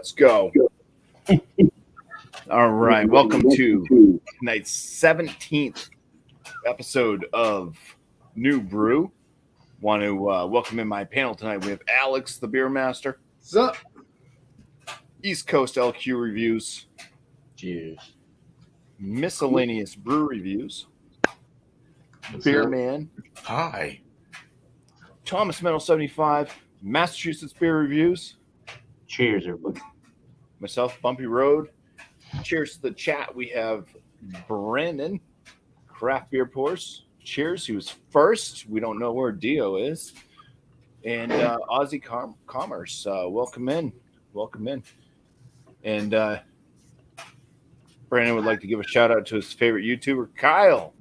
Let's go. All right. Welcome to tonight's 17th episode of New Brew. Want to welcome in my panel tonight. We have Alex, the beer master. What's up? East Coast LQ reviews. Cheers. Miscellaneous brew reviews. What's Beer up? Man. Hi. Thomas Metal 75. Massachusetts beer reviews. Cheers, everybody. Myself, Bumpy Road. Cheers to the chat. We have Brandon, Craft Beer Pours. Cheers. He was first. We don't know where Dio is. And Aussie Commerce. Welcome in. Welcome in. And Brandon would like to give a shout out to his favorite YouTuber, Kyle.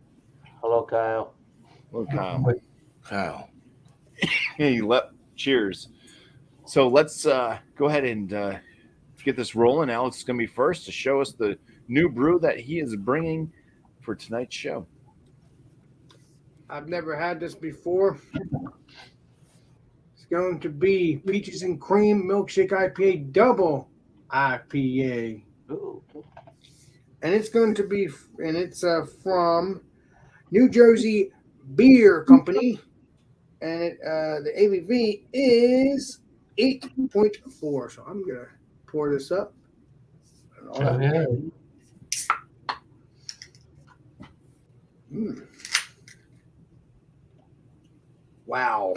Hello, Kyle. Hello, Kyle. Kyle. Hey, cheers. So let's go ahead and get this rolling. Alex is going to be first to show us the new brew that he is bringing for tonight's show. I've never had this before. It's going to be Peaches and Cream Milkshake IPA Double IPA. Ooh. And it's going to be, and it's from New Jersey Beer Company. And the ABV is 8.4. So I'm going to pour this up. Wow.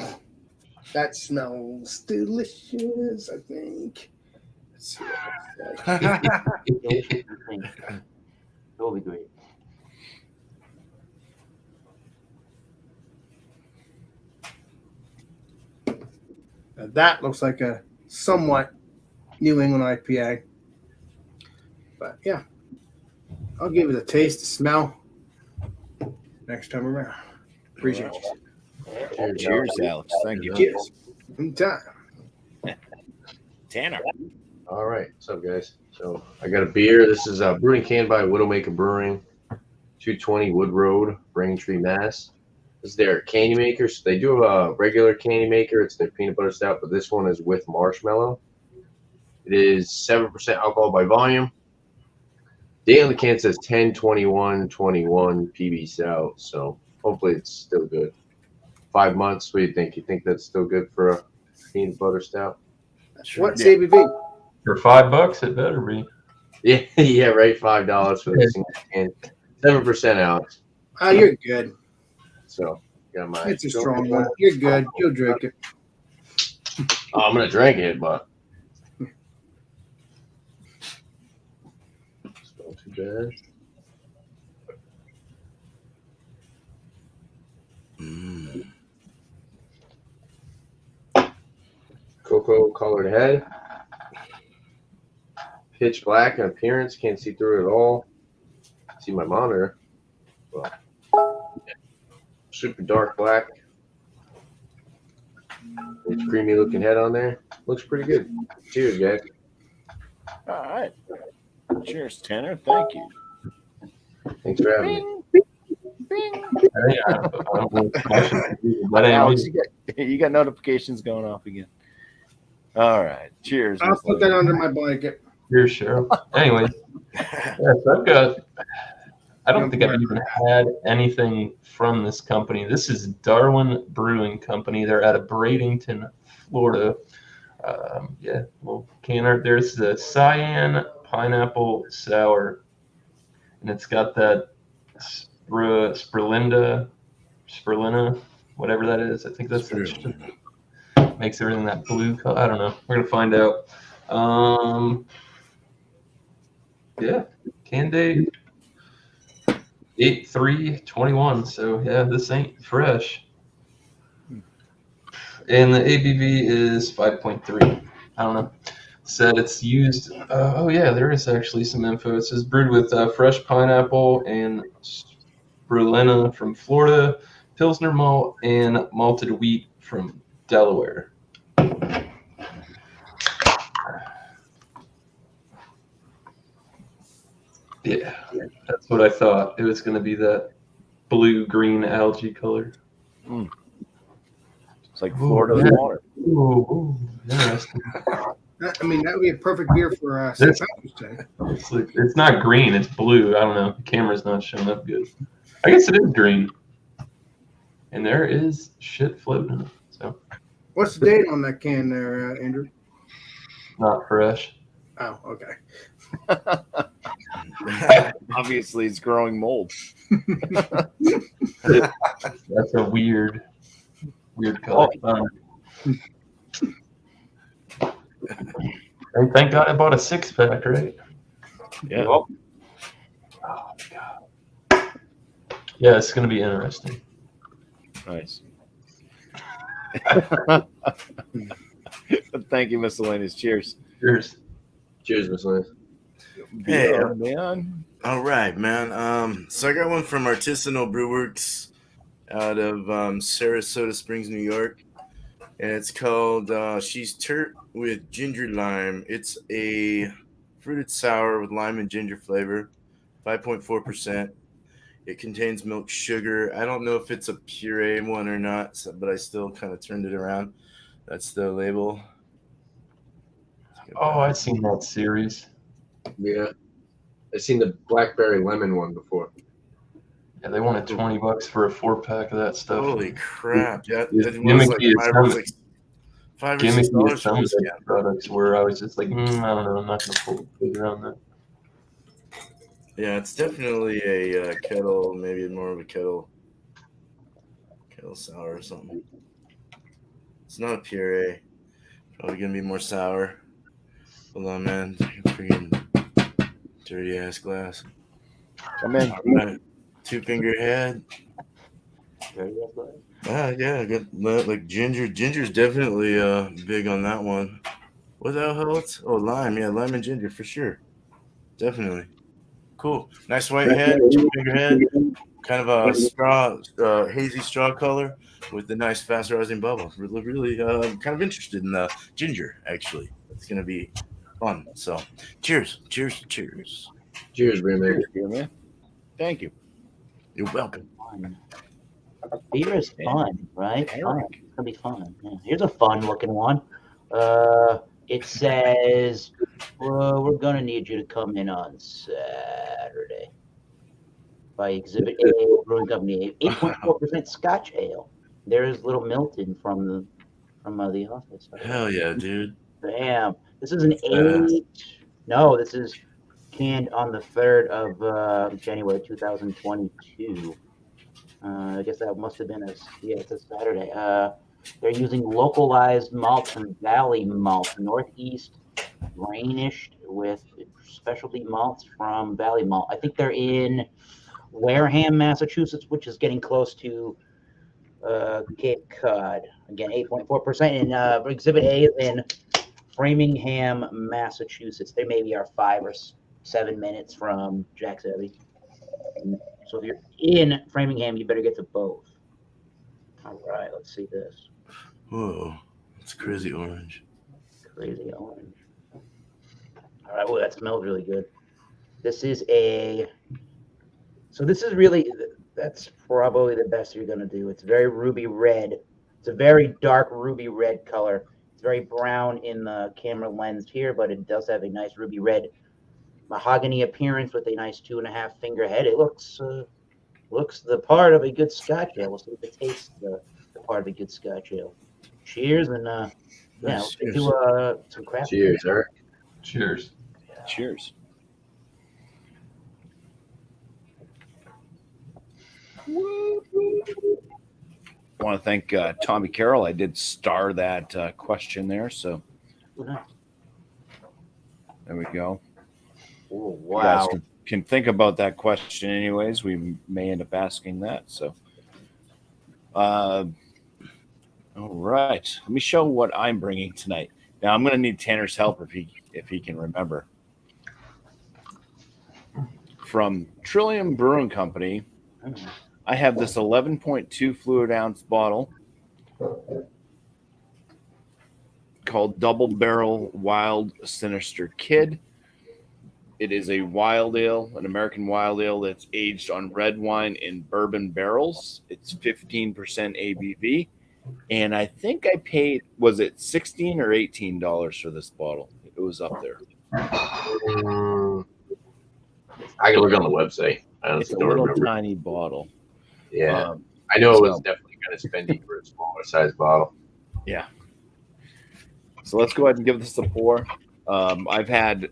That smells delicious, I think. Let's see what it says. Totally great. Now that looks like a somewhat New England IPA. But yeah, I'll give it a taste, a smell next time around. Appreciate you. Cheers, Alex. Thank you. Cheers. Anytime. Tanner. All right. What's up, guys? So I got a beer. This is brewed and canned by Widowmaker Brewing, 220 Wood Road, Braintree, Mass. This is their candy maker. So they do a regular candy maker. It's their peanut butter stout, but this one is with marshmallow. It is 7% alcohol by volume. Date on the can says 10/21/21 PB stout. So hopefully it's still good. 5 months. What do you think? You think that's still good for a peanut butter stout? What's ABV? For $5, it better be. Yeah, yeah, right. $5 for this can. 7% out. Oh, you're good. So got my. It's a strong one. You're good. You'll drink it. Oh, I'm gonna drink it, but it's not too bad. Cocoa colored head. Pitch black in appearance. Can't see through it at all. See my monitor. Well, yeah. Super dark black. It's creamy looking head on there. Looks pretty good. Cheers, guys. All right. Cheers, Tanner. Thank you. Thanks for having me. But Alex, anyways, you got notifications going off again. All right. Cheers. I'll put that under my blanket. you're sure. Anyways, yes, I don't think I've even had anything from this company. This is Darwin Brewing Company. They're out of Bradenton, Florida. Well, can art. There's the cyan pineapple sour, and it's got that spirulina, whatever that is. I think that's makes everything that blue color. I don't know. We're gonna find out. Can date 8/3/21. So yeah, this ain't fresh. And the ABV is 5.3. I don't know. Said it's used. There is actually some info. It says brewed with fresh pineapple and spirulina from Florida, Pilsner malt, and malted wheat from Delaware. Yeah, that's what I thought. It was going to be that blue-green algae color. It's like Florida water. Ooh, interesting. I mean, that would be a perfect beer for St. Patrick's Day. It's not green. It's blue. I don't know. The camera's not showing up good. I guess it is green. And there is shit floating in it. So What's the date on that can there, Andrew? not fresh. Oh, okay. Obviously, it's growing mold. That's a weird color. And thank God I bought a 6-pack, right? Yeah. Oh my God. Yeah, it's gonna be interesting. Nice. Thank you, Miscellaneous. Cheers. Cheers. Cheers, miscellaneous. Hey, Yeah, man. all right, man. So I got one from Artisanal Brewworks out of Sarasota Springs, New York, and it's called She's Turt with Ginger Lime. It's a fruited sour with lime and ginger flavor, 5.4%. It contains milk sugar. I don't know if it's a puree one or not, but I still kind of turned it around. That's the label. Oh, I've seen that series. Yeah. I've seen the blackberry lemon one before. Yeah, they wanted $20 for a 4-pack of that stuff. Holy crap! Yeah, It's it was like gimmicky as $5 or $6 Gimmicky for as some of this the can. products where I was just like, I don't know, I'm not gonna pull the trigger on that. Yeah, it's definitely a kettle, maybe more of a kettle sour or something. It's not a puree. Probably gonna be more sour. Hold on, man. Freaking dirty ass glass. Come in. All right. 2-finger head. Yeah, good. Like ginger. Ginger's definitely big on that one. What the hell else? Oh, lime. Yeah, lime and ginger for sure. Definitely. Cool. Nice white head, 2-finger head. Kind of a straw, hazy straw color with a nice fast rising bubble. Really kind of interested in the ginger, actually. It's going to be fun. So cheers. Cheers, Cheers, Brewmaker. beer man. Thank you. You're welcome. Fun. Beer is fun, right? Eric. Fun. It's gonna be fun. Yeah. Here's a fun looking one. It says we're gonna need you to come in on Saturday by Exhibit A Brewing Company, 8.4% Scotch ale. There's little Milton from the office. Hell yeah, dude. Bam. This is an Fast. 8. No, this is canned on the 3rd of January 2022. I guess that must have been it's a Saturday. They're using localized malts from Valley Malt, Northeast Grainish with specialty malts from Valley Malt. I think they're in Wareham, Massachusetts, which is getting close to Cape Cod. Again, 8.4%. And Exhibit A is in Framingham, Massachusetts. They maybe are 5 or 7 minutes from Jack's Abbey. So if you're in Framingham, you better get to both. All right, let's see this. Whoa, it's crazy orange. Crazy orange. All right, well, that smells really good. This is that's probably the best you're going to do. It's very ruby red. It's a very dark ruby red color. It's very brown in the camera lens here, but it does have a nice ruby red mahogany appearance with a nice 2.5-finger head. It looks the part of a good Scotch ale. We'll see if it tastes the part of a good Scotch ale. Cheers, and let's do some craft. Cheers, Eric. Cheers. Cheers. I want to thank Tommy Carroll. I did star that question there, so Oh, nice. there we go. Oh, You wow. guys can think about that question anyways. We may end up asking that. So, all right. Let me show what I'm bringing tonight. Now, I'm going to need Tanner's help if he can remember. From Trillium Brewing Company, I have this 11.2 fluid ounce bottle called Double Barrel Wild Sinister Kid. It is a wild ale, an American wild ale that's aged on red wine in bourbon barrels. It's 15% ABV. and I think I paid, was it $16 or $18 for this bottle? It was up there. I can look on the website. I It's honestly a don't little remember. tiny bottle. Yeah, I know it was so- definitely kind of spendy for a smaller size bottle. Yeah. So let's go ahead and give this a pour. I've had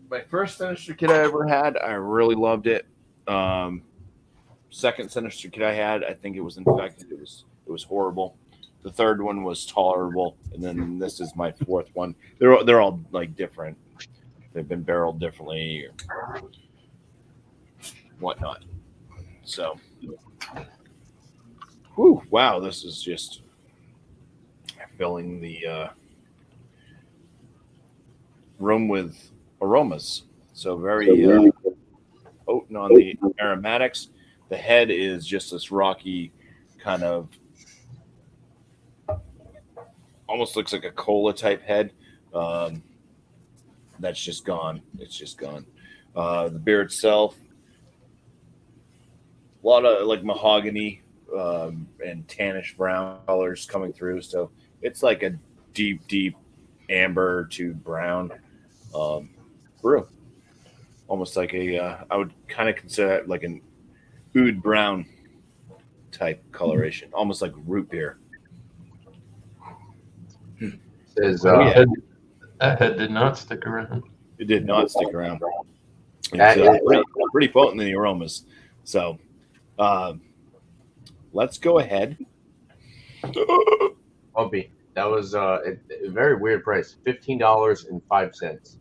my first Sinister kit I ever had. I really loved it. Second Sinister kit I had, I think it was infected. It was horrible. The third one was tolerable, and then this is my fourth one. They're all like different. They've been barreled differently or whatnot. So, whew, wow, this is just filling the room with aromas. So very potent on the aromatics. The head is just this rocky kind of, almost looks like a cola type head. That's just gone. It's just gone. The beer itself, a lot of like mahogany and tannish brown colors coming through. So it's like a deep amber to brown brew. Almost like I would kind of consider it like an oud brown type coloration, almost like root beer. Says That head did not stick around. It did not stick around. That It's is- pretty potent in the aromas. So let's go ahead. BuMpy. That was a very weird price. $15.05.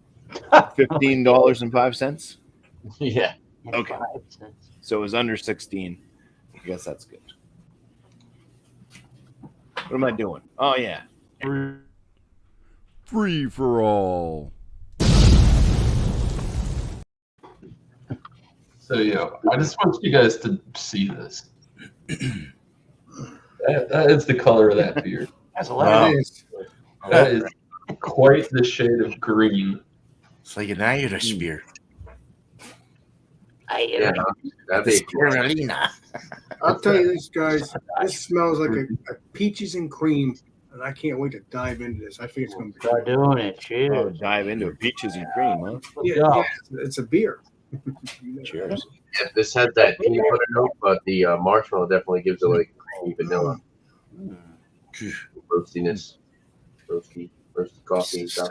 $15.05. Yeah. Okay. So it was under 16. I guess that's good. What am I doing? Oh yeah. Free for all. So yeah, I just want you guys to see this. That is the color of that beer. That's a lot. It is. That is quite the shade of green. It's like an Irish beer. Yeah. That'd The be spirulina. I'll tell you this, guys. This smells like a peaches and cream, and I can't wait to dive into this. I think it's going to be. Start doing it. Oh, Cheers. dive into it. Peaches and cream, huh? Yeah, it's a beer. Cheers. Yeah, this has that peanut butter note, but the marshmallow definitely gives it like creamy vanilla roastiness, roasty coffee and stuff.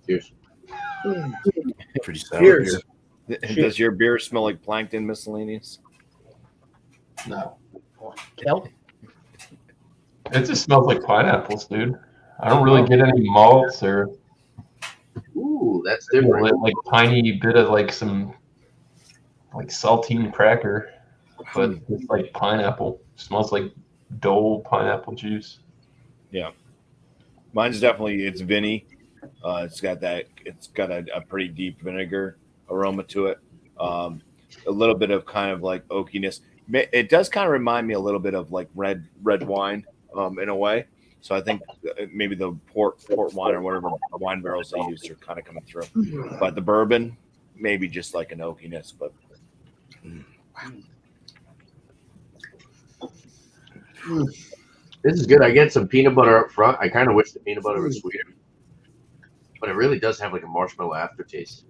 Cheers. Mm. Pretty sour Cheers. beer. Does your beer smell like plankton miscellaneous? No, Kelp? it just smells like pineapples, dude. I don't really get any malts or Ooh, that's different. like tiny bit of like some like saltine cracker, but it's like pineapple. Smells like Dole pineapple juice. Mine's definitely, it's vinny. It's got a pretty deep vinegar aroma to it. A little bit of kind of like oakiness. It does kind of remind me a little bit of like red wine in a way. So I think maybe the port wine or whatever wine barrels they use are kind of coming through. But the bourbon, maybe just like an oakiness. But This is good. I get some peanut butter up front. I kind of wish the peanut butter was sweeter, but it really does have like a marshmallow aftertaste.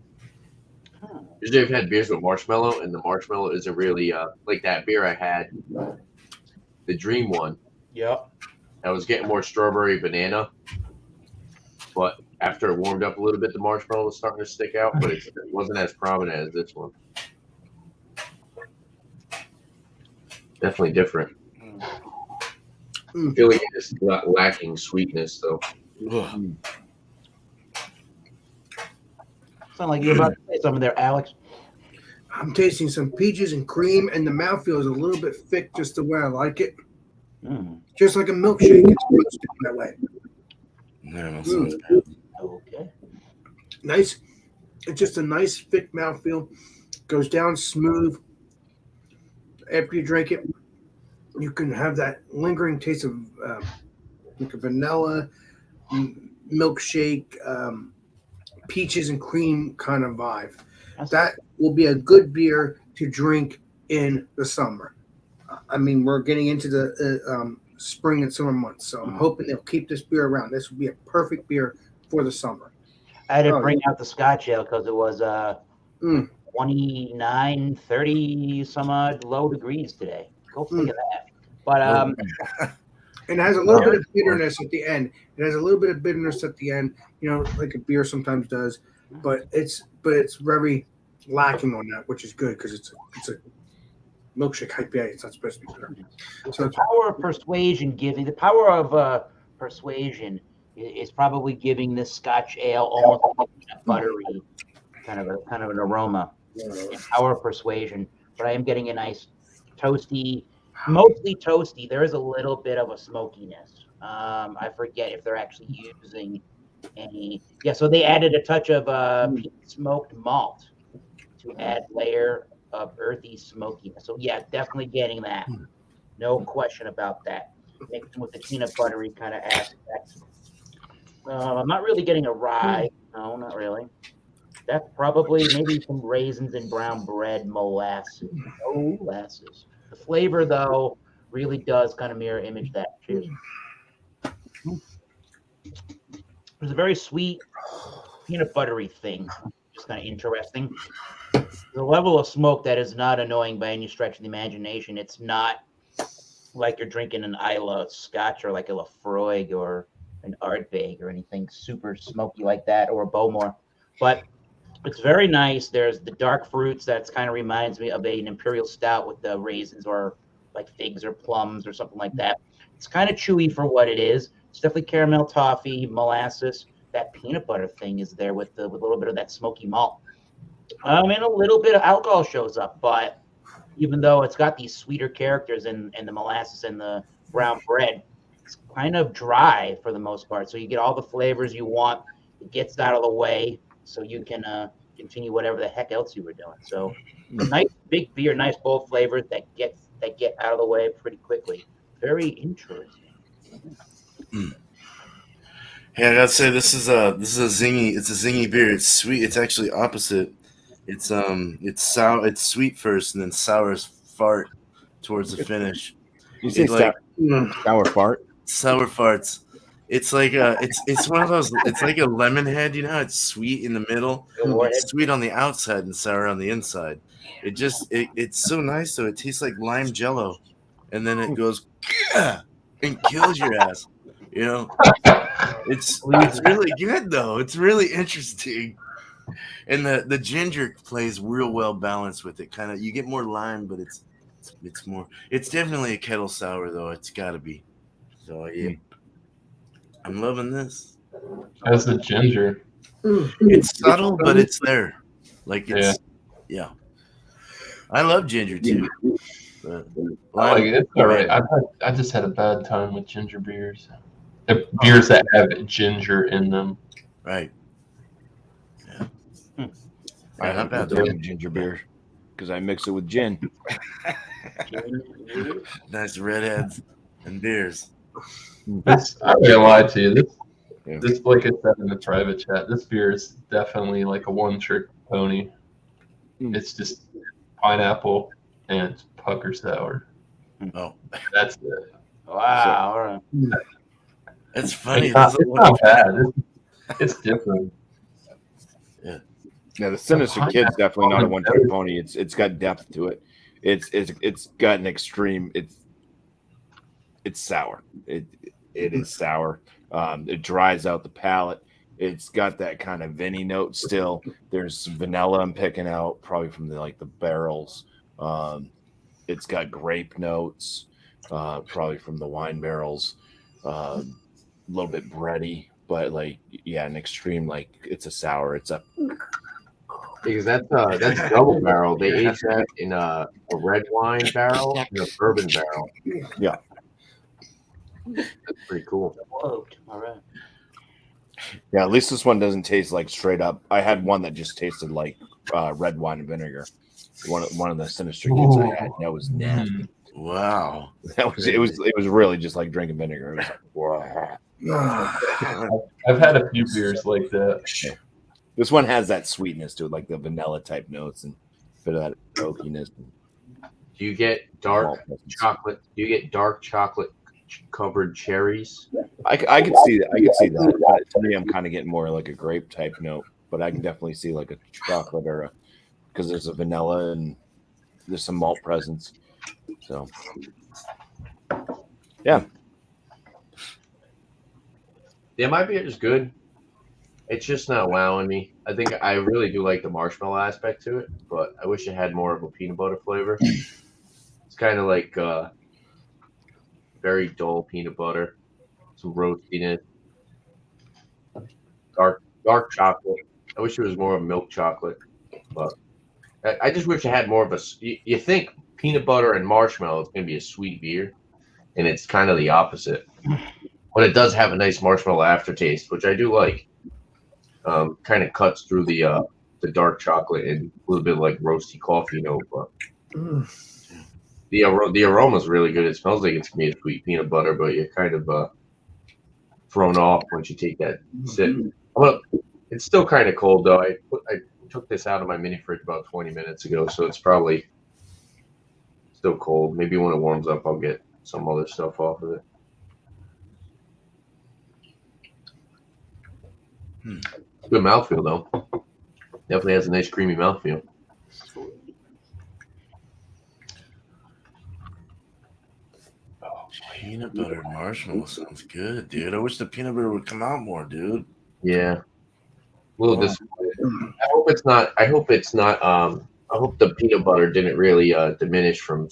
Usually I've had beers with marshmallow, and the marshmallow isn't really like that beer I had, the Dream one. Yep. I was getting more strawberry banana, but after it warmed up a little bit, the marshmallow was starting to stick out, but it wasn't as prominent as this one. Definitely different. I feel like it's lacking sweetness, though. Ugh. Sound like you're about to say something there, Alex. I'm tasting some peaches and cream, and the mouthfeel is a little bit thick, just the way I like it. Just like a milkshake. It's roasted that way. No, that sounds bad. Okay. Nice. It's just a nice, thick mouthfeel. Goes down smooth. After you drink it, you can have that lingering taste of like a vanilla milkshake, peaches and cream kind of vibe. That will be a good beer to drink in the summer. I mean, we're getting into the spring and summer months, so I'm hoping they'll keep this beer around. This would be a perfect beer for the summer. I had to bring out the Scotch ale because it was 29, 30 some odd low degrees today. Go figure that. But and it has a little bit of bitterness at the end. It has a little bit of bitterness at the end, you know, like a beer sometimes does. But it's very lacking on that, which is good because it's a milkshake IPA. It's not supposed to be bitter. So the power of persuasion persuasion is probably giving this Scotch ale almost like a buttery kind of an aroma. Power of persuasion, but I am getting a nice toasty, mostly toasty. There is a little bit of a smokiness. I forget if they're actually using any. Yeah, so they added a touch of peat smoked malt to add layer of earthy smokiness. So yeah, definitely getting that. No question about that. Mixed with the peanut buttery kind of aspect. I'm not really getting a rye. No, not really. That's probably maybe some raisins and brown bread molasses. Molasses. The flavor, though, really does kind of mirror image that. Cheers. There's a very sweet peanut buttery thing. Just kind of interesting. The level of smoke that is not annoying by any stretch of the imagination. It's not like you're drinking an Isla Scotch or like a Lafroig or an Ardbeg or anything super smoky like that, or a Bowmore. But it's very nice. There's the dark fruits that kind of reminds me of an imperial stout with the raisins or like figs or plums or something like that. It's kind of chewy for what it is. It's definitely caramel, toffee, molasses. That peanut butter thing is there with a little bit of that smoky malt. And a little bit of alcohol shows up, but even though it's got these sweeter characters and the molasses and the brown bread, it's kind of dry for the most part. So you get all the flavors you want. It gets out of the way so you can continue whatever the heck else you were doing. So nice big beer, nice bold flavors that get out of the way pretty quickly. Very interesting. Hey, I gotta say this is a zingy beer. It's sweet. It's actually opposite. It's sour. It's sweet first, and then sour as fart towards the finish. You say sour fart? Sour farts. It's like it's one of those. It's like a lemon head. You know, it's sweet in the middle. It's sweet on the outside and sour on the inside. It's so nice though. It tastes like lime jello, and then it goes and kills your ass. You know, it's really good though. It's really interesting. And the ginger plays real well balanced with it. Kind of, you get more lime, but it's definitely a kettle sour though. It's got to be. So yeah, I'm loving this. How's the ginger? It's subtle, but it's there. Like it's yeah. I love ginger too. But I like it. It's all right. I just had a bad time with ginger beers. Beers that have ginger in them. Right. I have bad ginger beer because I mix it with gin. Nice redheads and beers. I'm not gonna lie to you. This, like I said in the private chat, this beer is definitely like a one-trick pony. It's just pineapple and pucker sour. Oh, that's it. Wow. All right. It's funny. It's not bad. It's different. Yeah, the Sinister Kid's definitely not a one-trick pony. It's got depth to it. It's got an extreme. It's sour. It is sour. It dries out the palate. It's got that kind of vinny note still. There's some vanilla I'm picking out, probably from the barrels. It's got grape notes, probably from the wine barrels. A little bit bready, but an extreme it's a sour. It's a Because that's double barrel. They age that in a red wine barrel and a bourbon barrel. Yeah. That's pretty cool. All right. Yeah, at least this one doesn't taste like straight up. I had one that just tasted like red wine and vinegar. One of the Sinister Kids I had. That was nasty. Wow. It was really just like drinking vinegar. It was like, wow. I've had a few beers like that. This one has that sweetness to it, like the vanilla type notes and a bit of that oakiness. Do you get dark chocolate? Do you get dark chocolate covered cherries? I could see that. I could see that. But to me, I'm kind of getting more like a grape type note. But I can definitely see like a chocolate or because there's a vanilla and there's some malt presence. So yeah, My beer is good. It's just not wowing me. I think I really do like the marshmallow aspect to it, but I wish it had more of a peanut butter flavor. It's kind of like very dull peanut butter, some roastiness, dark chocolate. I wish it was more of milk chocolate, but I just wish it had more of a. You think peanut butter and marshmallow is going to be a sweet beer, and it's kind of the opposite. But it does have a nice marshmallow aftertaste, which I do like. Kind of cuts through the dark chocolate and a little bit like roasty coffee note, but the aroma is really good. It smells like it's gonna be a sweet peanut butter, but you're kind of thrown off once you take that sip. Well, it's still kind of cold though. I took this out of my mini fridge about 20 minutes ago, so it's probably still cold. Maybe when it warms up, I'll get some other stuff off of it. Good mouthfeel though. Definitely has a nice creamy mouthfeel. Peanut butter marshmallow sounds good, dude. I wish the peanut butter would come out more, dude. Yeah. A little disappointed. I hope it's not. I hope the peanut butter didn't really diminish from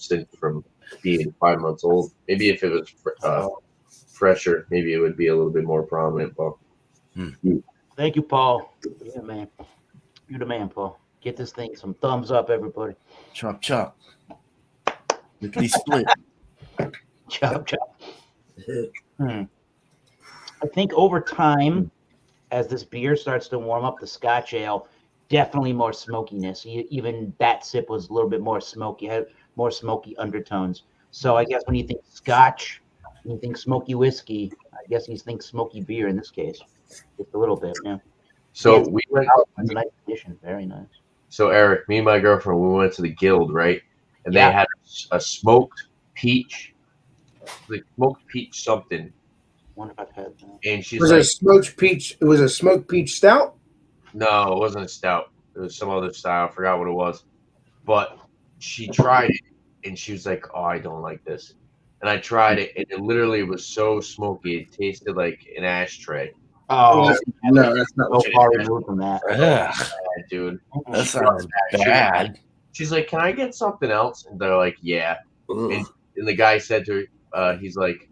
being 5 months old. Maybe if it was fresher, maybe it would be a little bit more prominent. But Thank you, Paul. Yeah, man. You're the man, Paul. Get this thing some thumbs up, everybody. Chop chop. Lickety split. Chop chop. I think over time, as this beer starts to warm up, the Scotch ale, definitely more smokiness. Even that sip was a little bit more smoky, had more smoky undertones. So I guess when you think Scotch, when you think smoky whiskey, I guess you think smoky beer in this case. Just a little bit, yeah. so Yeah, we went. That's a nice addition. Very nice. So Eric, me and my girlfriend, we went to the Guild, right? And they Yeah. had a smoked peach, like smoked peach something. Wonder if I've had that. And she's Was like, it a smoked peach? It was a smoked peach stout. no, it wasn't a stout. It was some other style. I forgot what it was. But she tried it, and she was like, "Oh, I don't like this." And I tried it, and it literally was so smoky. It tasted like an ashtray. Oh, No, that's not so what far removed from that. Ugh, Yeah, dude. that sounds bad. She's like, "Can I get something else?" And they're like, "Yeah." Ugh. And the guy said to her, he's like,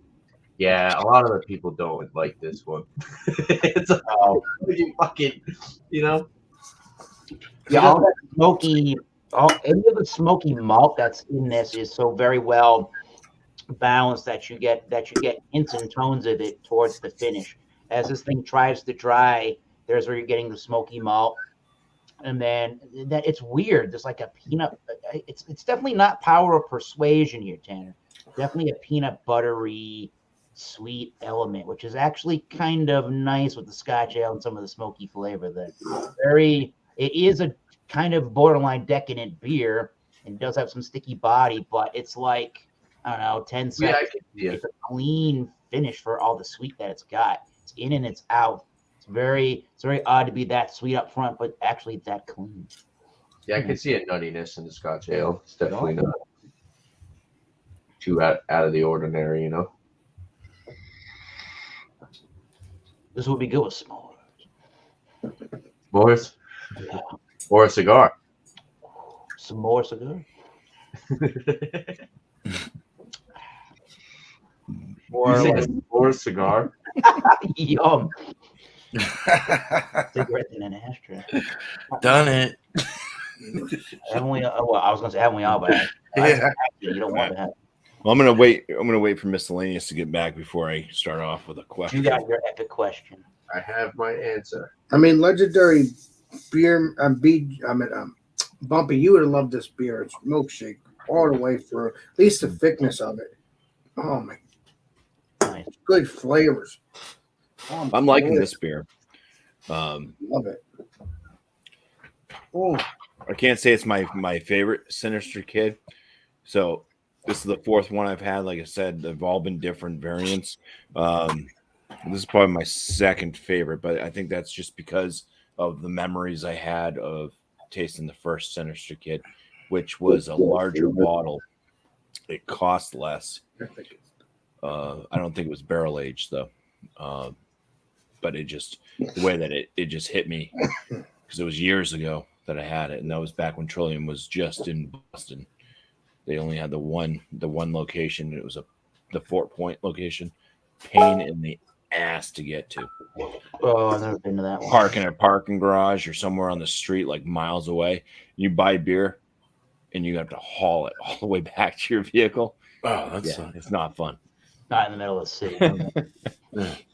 "Yeah, a lot of the people don't like this one." It's like, oh, you fucking, you know? Yeah, all that smoky, any of the smoky malt that's in this is so very well balanced that you get hints and tones of it towards the finish. As this thing tries to dry, there's where you're getting the smoky malt, and then that it's weird. There's like a peanut. It's definitely not power of persuasion here, Tanner. Definitely a peanut buttery, sweet element, which is actually kind of nice with the Scotch ale and some of the smoky flavor. It is a kind of borderline decadent beer and does have some sticky body, but it's like, I don't know, 10 Yeah, seconds. yeah. It's a clean finish for all the sweet that it's got. It's in and it's out. It's very odd to be that sweet up front, but actually that clean. Yeah, I can see a nuttiness in the Scotch ale. It's definitely not too out of the ordinary, you know? This would be good with s'mores. S'mores? Yeah. Or a cigar. Some more cigar. Or a s'mores cigar. Yum. Cigarette in an ashtray. Done it. Haven't we? Well, I was gonna say haven't we all, but Yeah. you don't want to have. well, I'm gonna wait for miscellaneous to get back before I start off with a question. You got your epic question. I have my answer. I mean, legendary beer. BuMpy, you would have loved this beer. It's milkshake all the way through. At least the thickness of it. Oh my, Nice. good flavors. Oh, I'm liking this beer. Love it. Oh, I can't say it's my favorite Sinister Kid. So this is the fourth one I've had. Like I said, they've all been different variants. This is probably my second favorite, but I think that's just because of the memories I had of tasting the first Sinister Kid, which was a larger bottle. It cost less. I don't think it was barrel aged though, but it just the way that it just hit me because it was years ago that I had it, and that was back when Trillium was just in Boston. They only had the one location. It was the Fort Point location. Pain in the ass to get to. Oh, I've never been to that one. Park in a parking garage or somewhere on the street, like miles away. You buy beer, and you have to haul it all the way back to your vehicle. Oh, that's It's not fun. Not in the middle of the city.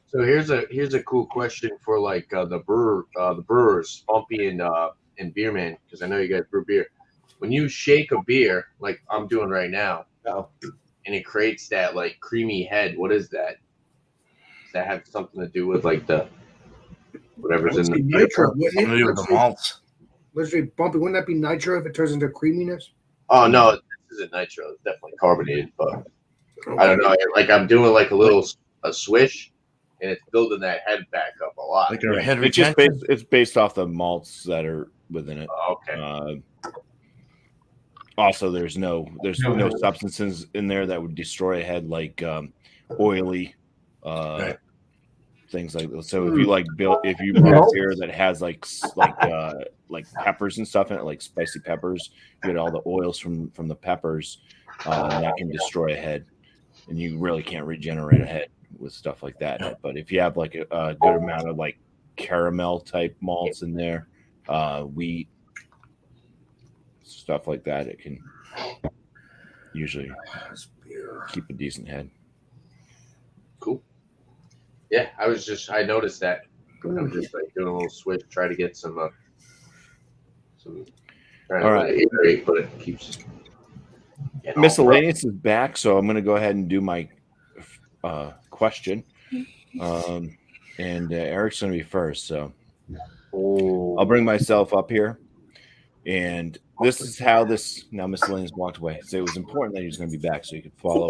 So here's a cool question for like the brewers, BuMpY and Beerman, because I know you guys brew beer. When you shake a beer, like I'm doing right now, Oh. and it creates that like creamy head, what is that? Does that have something to do with like the whatever's in the beer? nitro, wouldn't it? familiar with the malts. Let's say BuMpY. Wouldn't that be nitro if it turns into creaminess? Oh no, this isn't nitro. It's definitely carbonated, but I don't know. Like I'm doing like a swish, and it's building that head back up a lot. Like a head It's just retention. it's based off the malts that are within it. Oh, okay. Also, there's no substances in there that would destroy a head, like oily Right. things like that. So if you if you brew beer that has like peppers and stuff in it, like spicy peppers, you get all the oils from the peppers, that can destroy a head, and you really can't regenerate a head with stuff like that. But if you have like a good amount of like caramel type malts in there, wheat, stuff like that, it can usually keep a decent head. Cool. Yeah, I noticed that. I'm just like doing a little switch, try to get some trying All to right. iterate, but it keeps getting all Miscellaneous is back, so I'm going to go ahead and do my question. And Eric's going to be first, so I'll bring myself up here. And this is how this now miscellaneous walked away. So it was important that he was going to be back so you could follow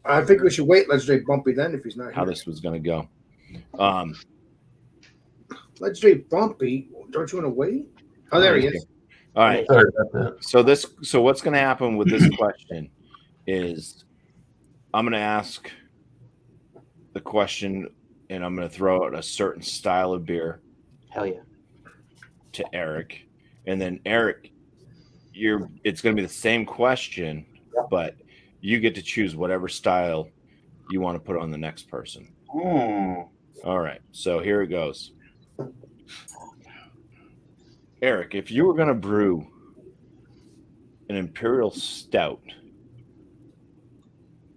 I think we should wait. Let's say BuMpY then if he's not how here. this was going to go. Let's say BuMpY. Don't you want to wait? Oh, there he is. All right. Sorry about that. So what's going to happen with this question is I'm going to ask the question, and I'm going to throw out a certain style of beer Hell yeah. to Eric, and then Eric, it's going to be the same question, but you get to choose whatever style you want to put on the next person. All right, so here it goes. Eric, if you were going to brew an imperial stout,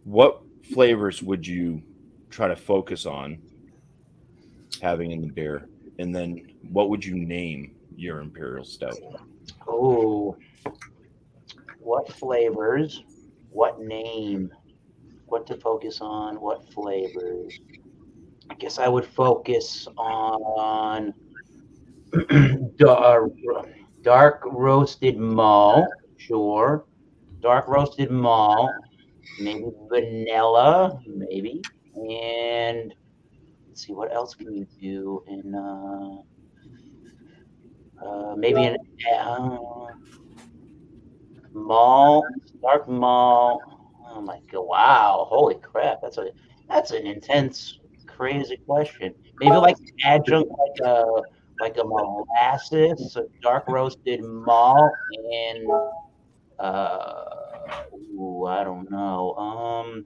what flavors would you try to focus on having in the beer? And then what would you name your imperial stout? Oh, what flavors? What name? What to focus on? What flavors? I guess I would focus on dark roasted malt. Sure, dark roasted malt. Maybe vanilla. Maybe. And let's see, what else can you do in maybe an malt, dark malt. Oh my god! Wow! Holy crap! That's an intense, crazy question. Maybe like an adjunct, like a molasses, a dark roasted malt, and I don't know.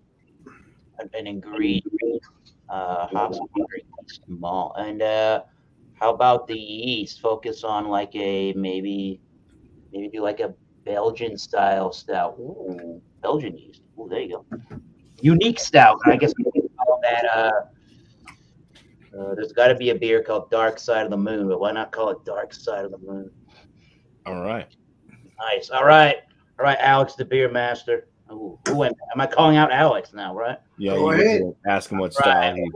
An ingredient, hops, yeast, malt, and how about the yeast? Focus on like maybe do like a Belgian style stout. Ooh, Belgian yeast. Ooh, there you go. Unique stout. I guess we can call that. There's got to be a beer called Dark Side of the Moon, but why not call it Dark Side of the Moon? All right. Nice. All right, Alex, the beer master. Ooh, am I calling out Alex now? Right. Yeah, Go you ahead. get to ask him what style he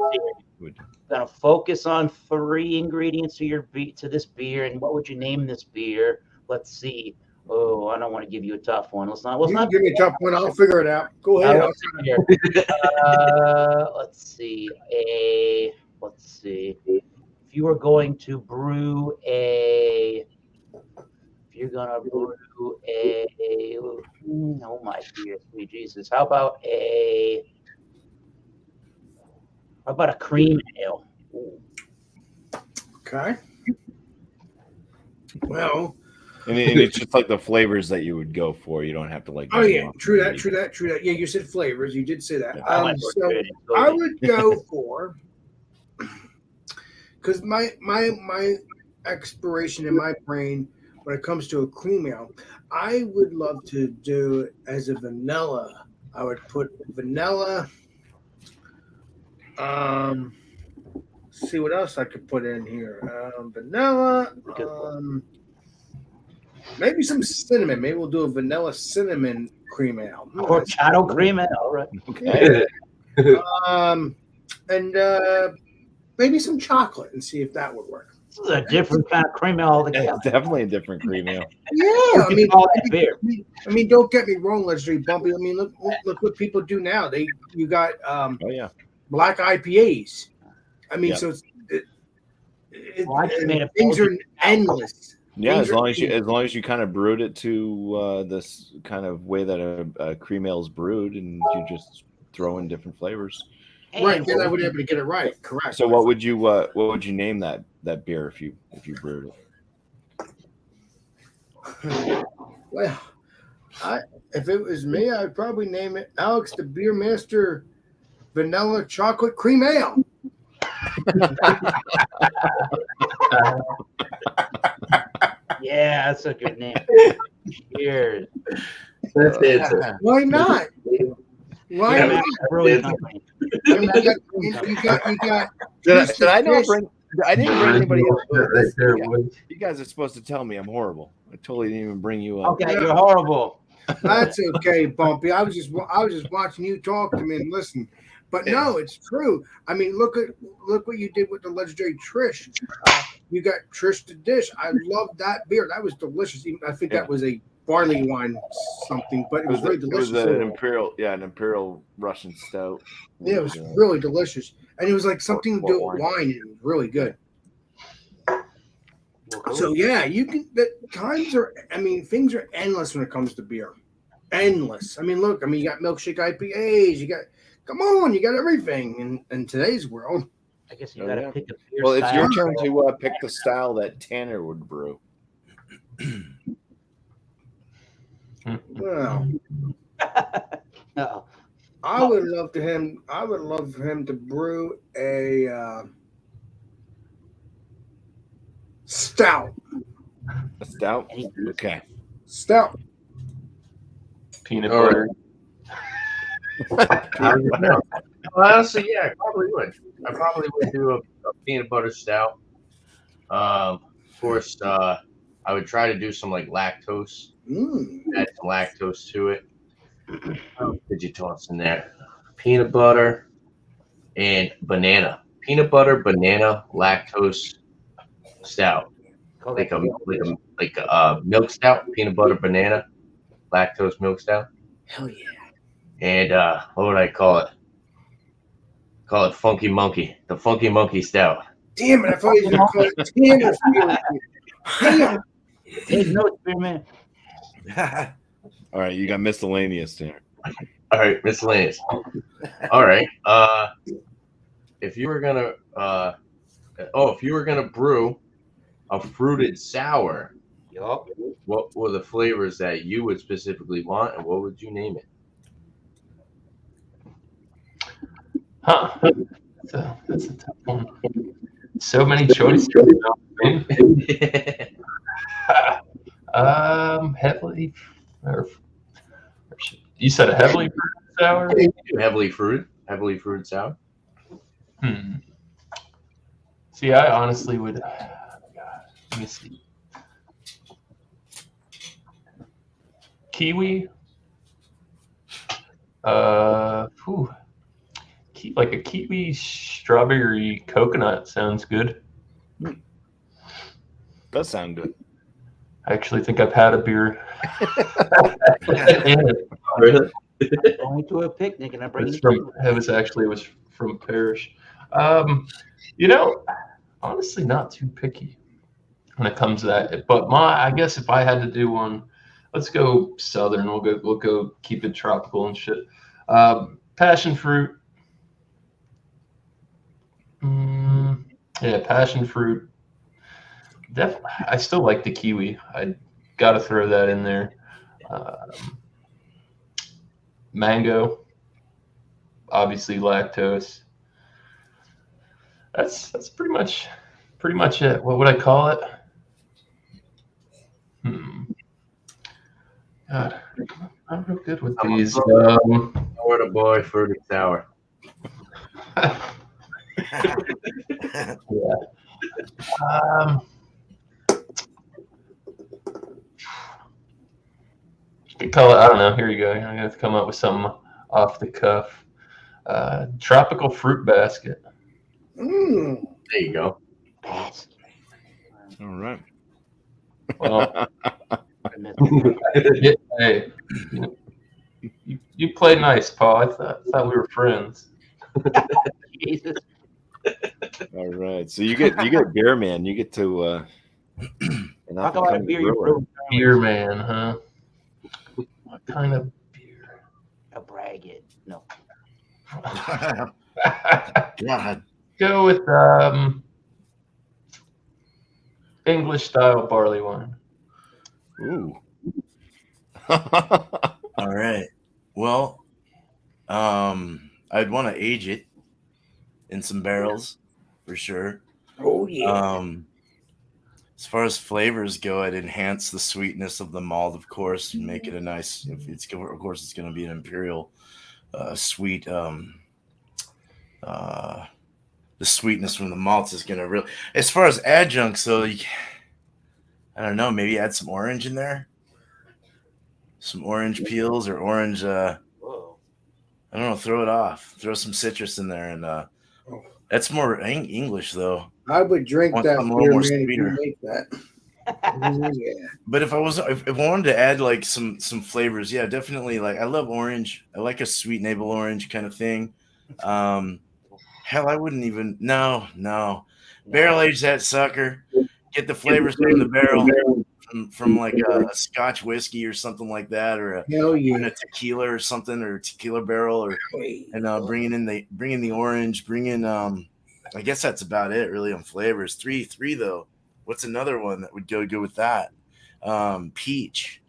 would. Gonna focus on 3 ingredients to this beer, and what would you name this beer? Let's see. Oh, I don't want to give you a tough one. Let's not. Let's You not. give me a tough one. I'll figure it out. Go ahead. Let's see here. Let's see. Let's see. If you were going to brew a, if you're gonna brew a, oh my dear sweet Jesus, how about a cream ale? Ooh. Okay. Well, And it's just like the flavors that you would go for. You don't have to like. oh yeah, true that. Yeah, you said flavors. You did say that. Yeah. I went for So it. I would go for, because my expiration in my brain when it comes to a cream ale, I would love to do it as a vanilla. I would put vanilla. See what else I could put in here. Vanilla. Maybe some cinnamon. Maybe we'll do a vanilla cinnamon cream ale. Horchata cream ale. All right. Okay. And maybe some chocolate and see if that would work. This is a different kind of cream ale altogether. It's definitely a different cream ale. Yeah, I mean, All that beer. don't get me wrong, legendary Bumpy. I mean, look what people do now. You got Oh yeah. black IPAs. I mean, Yeah. so Well, I just made a things are endless. Yeah, Things as are long as you kind of brewed it to this kind of way that a cream ale is brewed, and you just throw in different flavors. Right, then I would be able to get it right. Correct. So what would you name that beer if you brewed it? Well, if it was me, I'd probably name it Alex the Beer Master Vanilla Chocolate Cream Ale. Yeah, that's a good name. Cheers. That's the answer. Why not? Why Yeah, not? brewing company. I mean, you got. Did I not bring? I didn't bring anybody else. Right there, Wood. You guys are supposed to tell me I'm horrible. I totally didn't even bring you up. Okay, you're horrible. That's okay, Bumpy. I was just watching you talk to me and listen. But no, it's true. I mean, look what you did with the legendary Trish. You got Trish the Dish. I love that beer. That was delicious. I think that was a barley wine something, but it was very delicious. It was an imperial Russian stout. Yeah, it was really delicious, and it was like something to do with wine. It was really good. So yeah, you can. Things are endless when it comes to beer. Endless. I mean, look. I mean, you got milkshake IPAs. You got. Come on, you got everything in today's world. I guess you gotta pick a beer. Well, it's style. your turn to pick the style that Tanner would brew. Well, No. I would love for him to brew a stout. A stout. Okay. Stout. Peanut All butter. Honestly, yeah, I probably would. I probably would do a peanut butter stout. Of course, I would try to do some like lactose. Add some lactose to it. What did you toss in there? Peanut butter and banana. Peanut butter, banana, lactose stout. Like a milk stout. Peanut butter, banana, lactose milk stout. Hell yeah. And what would I call it? Call it Funky Monkey. The Funky Monkey Stout. Damn it! I thought you were going to call it Tanner's beer. Damn. Take notes, beer man. All right, you got miscellaneous there. All right, miscellaneous. All right. If you were gonna brew a fruited sour, Yup. what were the flavors that you would specifically want, and what would you name it? Huh. That's a tough one. So many choices. Heavily, you said a heavily fruited sour? Heavily fruited sour. See, I honestly would. Oh my God, let me see. Kiwi. Like a kiwi strawberry coconut sounds good. Does sound good. I actually think I've had a beer. Really? Going to a picnic and I'm bringing It was from Parrish. You know, honestly, not too picky when it comes to that. But I guess if I had to do one, let's go southern. We'll go keep it tropical and shit. Passion fruit. Yeah, passion fruit. Definitely, I still like the kiwi. I got to throw that in there. Mango, obviously lactose. That's pretty much it. What would I call it? God, I'm real good with these. Florida boy, fruity sour. Yeah. You could call it. I don't know. Here you go. I'm gonna have to come up with something off the cuff. Tropical fruit basket. Mm. There you go. basket. All right. Well, hey, you play nice, Paul. I thought we were friends. Jesus. All right. So you get beer, man. You get to and not Talk about a become beer you brewer. brew. Beer man, huh? What kind of beer? A braggot. No. God. Go with English style barley wine. Ooh. All right. Well, I'd want to age it in some barrels for sure. Oh yeah. As far as flavors go, I'd enhance the sweetness of the malt, of course, and make it a nice. If it's of course it's going to be an imperial, sweet. The sweetness from the malts is going to really. As far as adjuncts, though, I don't know. Maybe add some orange in there, some orange peels or orange. Whoa. I don't know. Throw it off. Throw some citrus in there, and that's more English though. I would drink Want that something a beer, little more man, if you sweeter. make that. Oh, yeah. But if I wanted to add like some flavors, yeah, definitely. Like I love orange. I like a sweet navel orange kind of thing. Hell, I wouldn't even. No. Barrel age that sucker. Get the flavors from the barrel, from like a Scotch whiskey or something like that, or Hell even yeah. a tequila or something, or a tequila barrel, and bringing in the orange, bring in I guess that's about it really on flavors. Three though. What's another one that would go good with that? Peach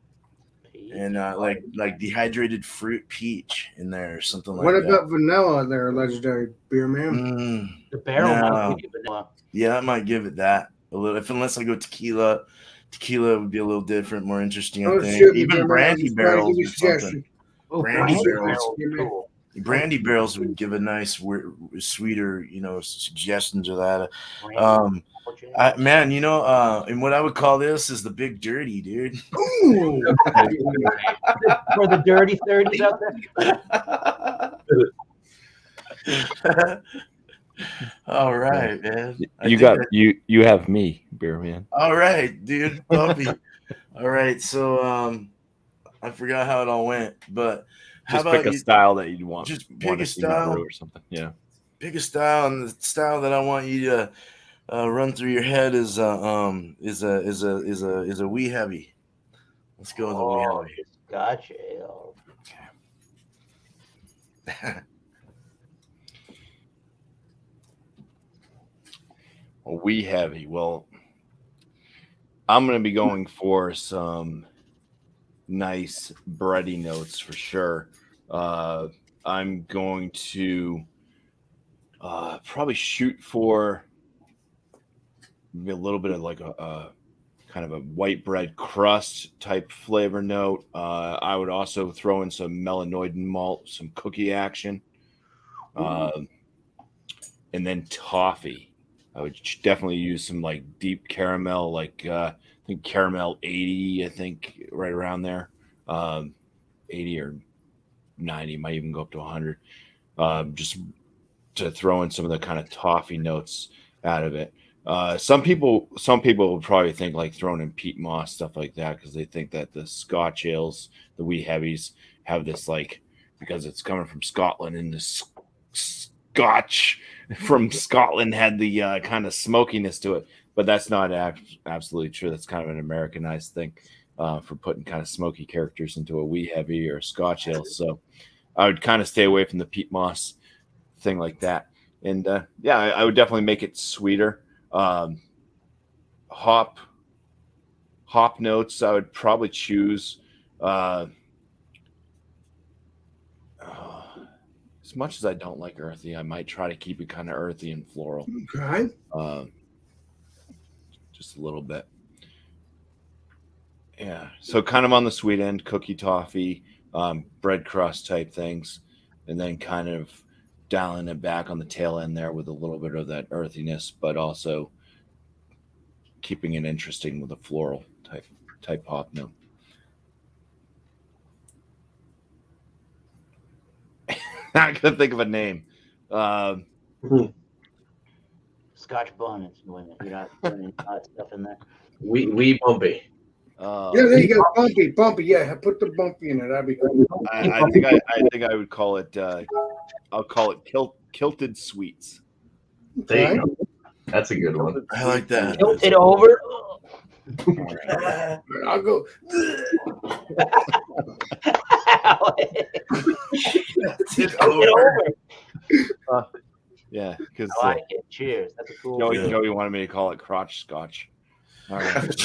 and like dehydrated fruit peach in there or something like What that. about vanilla there, legendary beer man? The barrel No. might give you vanilla. Yeah, I might give it that a little. Unless I go tequila would be a little different, more interesting. I Oh, think shoot, even beer man. brandy Just trying to barrels give you or a something. suggestion. Oh, Brandy brandy barrels. barrel is cool. Brandy barrels would give a nice, sweeter, suggestions of that. Brandy. Man, and what I would call this is the big dirty, dude. Ooh. For the dirty 30s out there. All right, man. You have me, beer man. All right, dude. BuMpy. All right, so I forgot how it all went, but how Just about pick a you style that you'd want. just want pick to a see me style? brew or something. Yeah. Pick a style, and the style that I want you to run through your head is a wee heavy. Let's go with a wee Oh, heavy. Scotch ale. A wee heavy. Well, I'm going to be going for some nice bready notes for sure. I'm going to probably shoot for maybe a little bit of like a kind of a white bread crust type flavor note. I would also throw in some melanoidin malt, some cookie action, and then toffee. I would definitely use some like deep caramel, like I think caramel 80, I think right around there, 80 or 90, might even go up to 100. Just to throw in some of the kind of toffee notes out of it. Some people will probably think like throwing in peat moss, stuff like that, because they think that the Scotch ales, the wee heavies, have this like, because it's coming from Scotland, and the Scotch from Scotland had the kind of smokiness to it. But that's not absolutely true. That's kind of an Americanized thing for putting kind of smoky characters into a wee heavy or a Scotch ale. So I would kind of stay away from the peat moss thing like that. And yeah, I would definitely make it sweeter. Hop notes, I would probably choose as much as I don't like earthy, I might try to keep it kind of earthy and floral. Okay. Just a little bit. Yeah, so kind of on the sweet end, cookie toffee, bread crust type things, and then kind of dialing it back on the tail end there with a little bit of that earthiness, but also keeping it interesting with a floral type hop note. Not gonna think of a name. Scotch bonnets. You're not putting any hot stuff in there. We BuMpY. Yeah, there you go. BuMpY. Yeah, put the BuMpY in it. That'd be cool. I think I would call it. I'll call it kilted sweets. There you go. That's a good one. I like that. Tilt it over. I'll go. It's Tilt it over. Yeah, because I like it. Cheers. That's a cool. Joey wanted me to call it crotch scotch. All right.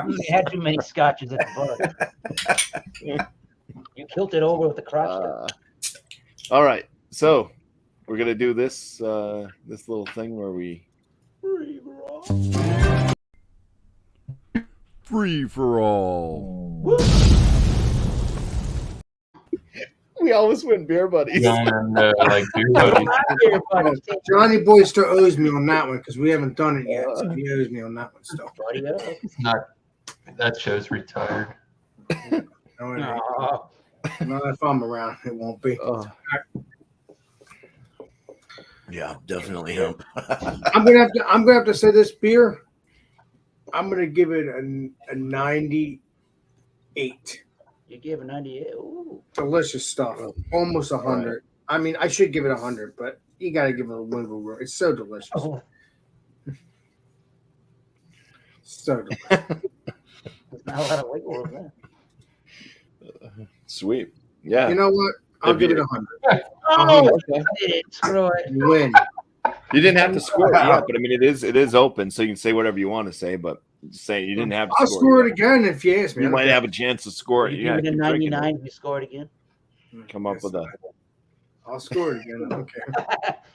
We had too many scotches at the bar. You killed it over with the crotch. All right, so we're gonna do this this little thing where we Free for all. we always win beer buddies. And, like beer buddies. Johnny Boy still owes me on that one because we haven't done it yet. So he owes me on that one still. It's not. That show's retired. No, not if I'm around, it won't be. Yeah, definitely hemp. I'm gonna have to say this beer. I'm gonna give it a 98. You gave a 98. Ooh. Delicious stuff. Almost 100. I mean, I should give it 100, but you got to give it a wiggle room. It's so delicious. Oh. So delicious. There's not a lot of wiggle room there. Sweet. Yeah. You know what? I'll give it 100. Oh, Okay. screw it. You win. You didn't have to score it yet, but I mean it is open, so you can say whatever you want to say, but say you didn't have to I'll score it yet. again if you ask me. You might have a chance to score it. You Yeah, give it a keep drinking 99 if you score it again. it. Come up with a I'll score it again. I don't care.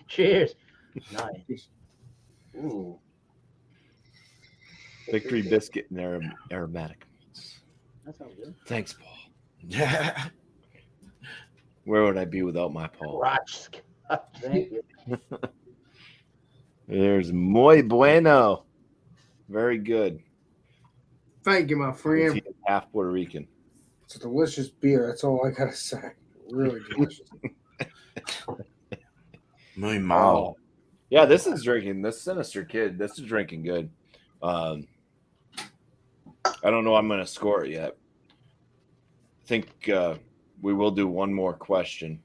Cheers. Nice. Ooh. victory biscuit and aromatic. That sounds good. Thanks, Paul. Yeah. Where would I be without my Paul? Crotch. Thank you. There's muy bueno. Very good. Thank you, my friend. He's half Puerto Rican. It's a delicious beer. That's all I gotta say. Really delicious. Muy mal. Yeah, this is drinking. This sinister kid. This is drinking good. I don't know. I'm going to score it yet. I think we will do one more question.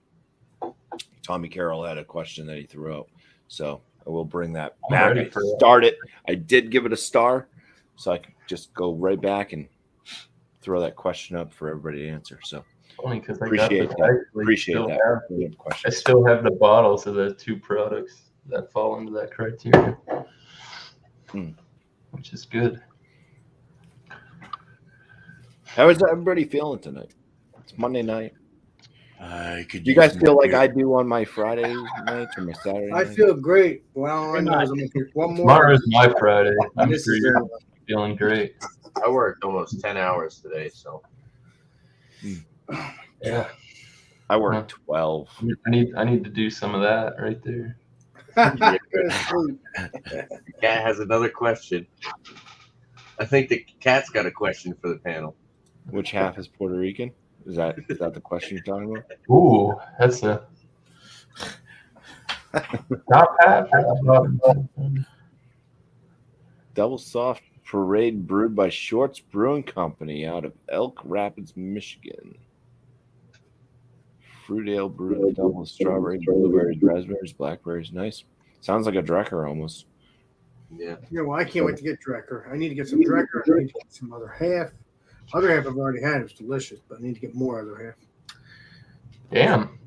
Tommy Carroll had a question that he threw out, so I will bring that I'm back. ready I for it. started. I did give it a star, so I can just go right back and throw that question up for everybody to answer. So Only because I appreciate got that. the, Appreciate still that. have- Good question. I still have the bottles of the two products that fall into that criteria, which is good. How is everybody feeling tonight? It's Monday night. I could. Do you use guys some feel like beer. I do on my Friday nights or my Saturday I night? feel great. Well, I know I'm gonna pick one more. Tomorrow's my Friday. I'm This sure is you're feeling great. I worked almost 10 hours today, so Yeah, I work 12. I need to do some of that right there. Cat has another question. I think the Cat's got a question for the panel. Which half is Puerto Rican? Is that the question you're talking about? Ooh, that's a Top half. Double soft parade brewed by Shorts Brewing Company out of Elk Rapids, Michigan. Fruit ale brewed with double strawberries, blueberries, raspberries, blackberries. Nice. Sounds like a Drecker almost. Yeah. Yeah, well, I can't wait to get Drecker. I need to get some Drecker. I need to get some other half. Other half I've already had. It was delicious, but I need to get more other half. Damn.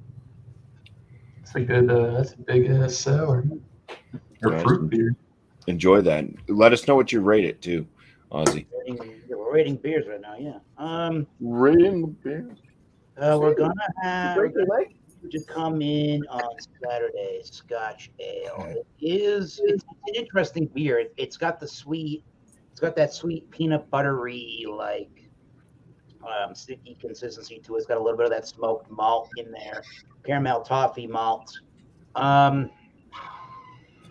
That's a big sour. Or Nice. fruit beer. Enjoy that. Let us know what you rate it too, Ozzy. We're rating beers right now, yeah. Rating the beer. We're gonna have to come in on Saturday. Scotch Ale. It's an interesting beer. It's got the sweet. It's got that sweet peanut buttery like sticky consistency to it. It's got a little bit of that smoked malt in there, caramel toffee malt.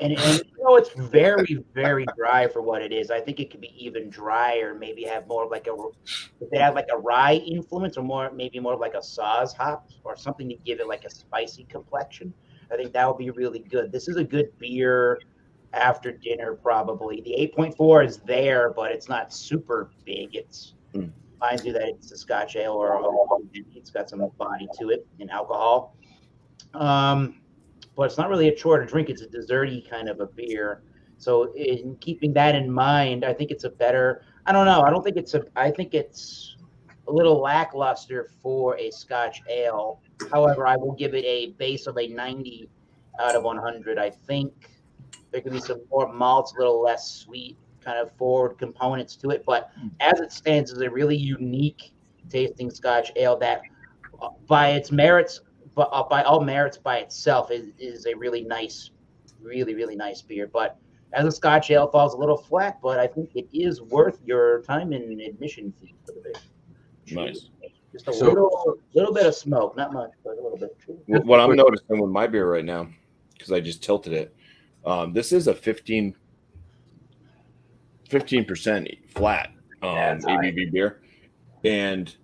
And it's very, very dry for what it is. I think it could be even drier, maybe have more of like if they have like a rye influence or maybe more of like a Saaz hop or something to give it like a spicy complexion. I think that would be really good. This is a good beer after dinner, probably. The 8.4 is there, but it's not super big. It's reminds you that it's a Scotch ale or it's got some body to it in alcohol. But it's not really a chore to drink. It's a desserty kind of a beer. So in keeping that in mind, I think it's a better. I don't know. I think it's a little lackluster for a Scotch ale. However, I will give it a base of a 90 out of 100. I think there could be some more malts, a little less sweet kind of forward components to it. But as it stands, is a really unique tasting Scotch ale that, by its merits, but by all merits by itself, is a really nice, really, really nice beer. But as a Scotch ale, falls a little flat, but I think it is worth your time and admission fee for the beer. Nice. Just a little bit of smoke, not much, but a little bit. What I'm noticing with my beer right now, because I just tilted it, this is a 15% flat ABV beer. And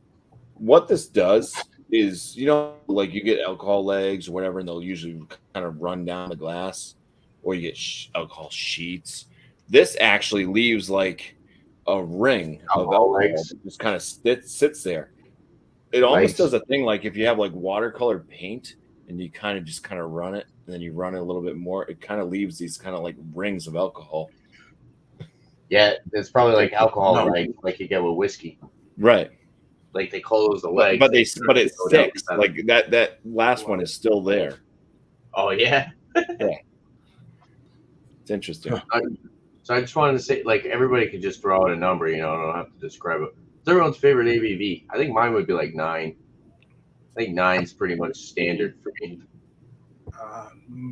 what this does is, like you get alcohol legs or whatever, and they'll usually kind of run down the glass, or you get alcohol sheets. This actually leaves like a ring of alcohol that just kind of sits there. It almost does a thing like if you have like watercolor paint and you kind of run it, and then you run it a little bit more, it kind of leaves these kind of like rings of alcohol. Yeah, it's probably like alcohol, like you get with whiskey. Right. Like they close the legs, but it sticks. Like that last one is still there. Oh yeah, yeah. It's interesting. So I just wanted to say, like, everybody could just throw out a number. I don't have to describe it. It's everyone's favorite ABV. I think mine would be like 9. I think 9's pretty much standard for me.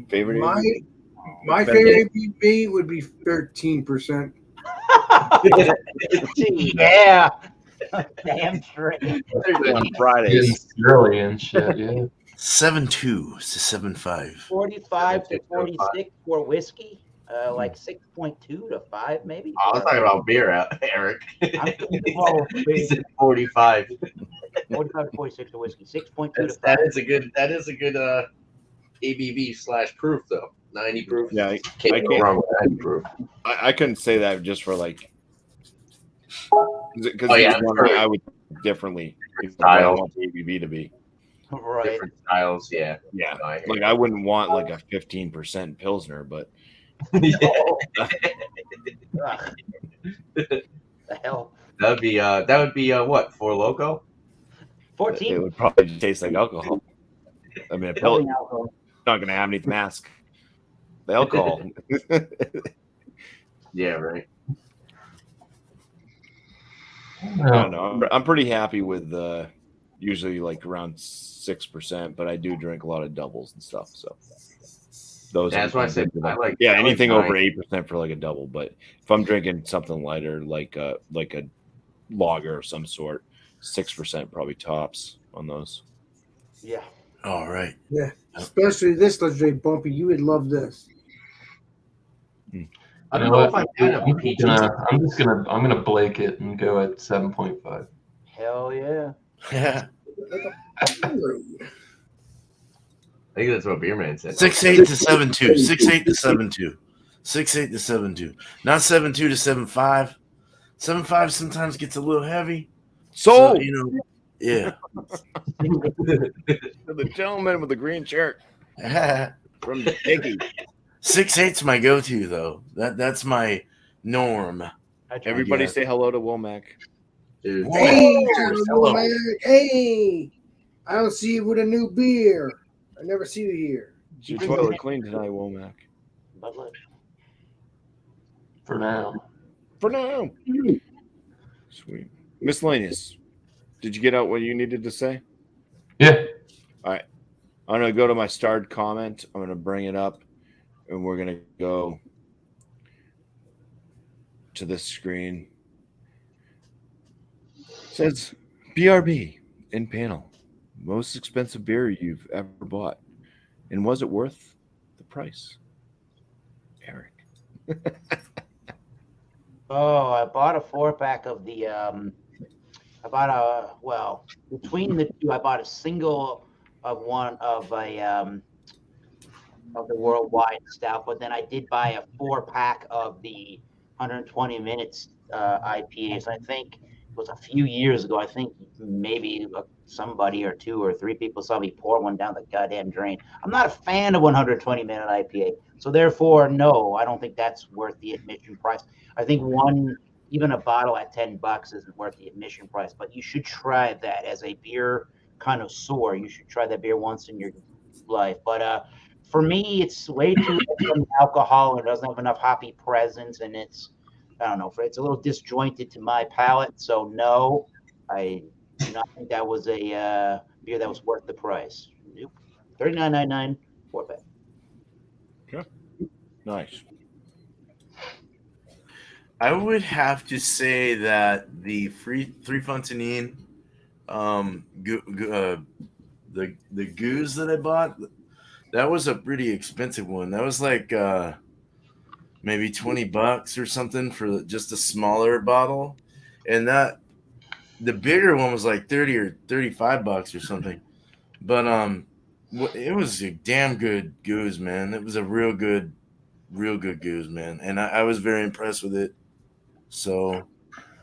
Favorite ABV? My favorite ABV would be 13%. Yeah. Damn straight. On Fridays. Early and shit, yeah. 7.2 to 7.5. 45 to 46 for whiskey. Like 6.2 to 5, maybe. I was talking about beer, Eric. He said 45. 45 to 46 for whiskey. 6.2 to 5. That is a good ABV / proof though. 90 proof. Yeah, can't go wrong with 90 proof. I couldn't say that just for like. Because I would differently I want the ABV to be. Right. Different styles, yeah. Yeah. Like I wouldn't want like a 15% Pilsner, but the hell. That would be what, Four Loko? 14. It would probably taste like alcohol. I mean, a pill not gonna have any mask. The alcohol. Yeah, right. I don't know. I'm pretty happy with usually like around 6%, but I do drink a lot of doubles and stuff. So those. That's why I said I like. Yeah, anything over 9. 8% for like a double. But if I'm drinking something lighter, like a lager of some sort, 6% probably tops on those. Yeah. All right. Yeah, especially this legendary BuMpy. You would love this. I don't know if I'm gonna Blake it and go at 7.5. Hell yeah. Yeah. think that's what Beerman said. 6'8" to 7'2". 6'8" to 7'2". 6'8" to 7'2". Not 7'2" to 7'5". 7'5" sometimes gets a little heavy. So, Yeah. the gentleman with the green shirt from Iggy. 6'8's my go-to though. That's my norm. Everybody Yeah. say hello to Womack. Dude. Hey, Hello. man. Hey, I don't see you with a new beer. I never see you here. Is your toilet clean tonight, Womack? Bud Light. For now. For now. Sweet. Miscellaneous. Did you get out what you needed to say? Yeah. All right. I'm going to go to my starred comment. I'm going to bring it up, and we're going to go to this screen. It says, BRB in panel. Most expensive beer you've ever bought. And was it worth the price? Eric. Oh, I bought a 4-pack of the. Between the two, I bought a single of one of the worldwide stout, but then I did buy a 4-pack of the 120 minutes IPAs. I think it was a few years ago. I think maybe somebody or 2 or 3 people saw me pour one down the goddamn drain. I'm not a fan of 120-minute IPA, so therefore, no, I don't think that's worth the admission price. I think even a bottle at $10 isn't worth the admission price, but you should try that as a beer connoisseur. You should try that beer once in your life. But for me, it's way too much alcohol and it doesn't have enough hoppy presence, and it's a little disjointed to my palate. So no, I do not think that was a beer that was worth the price. Nope. $39.99 4-pack. Nice. I would have to say that the Three Fontaine, the goose that I bought, that was a pretty expensive one. That was like maybe $20 or something for just a smaller bottle, and the bigger one was like $30 or $35 or something. But it was a damn good goose, man. It was a real good goose, man, and I was very impressed with it. So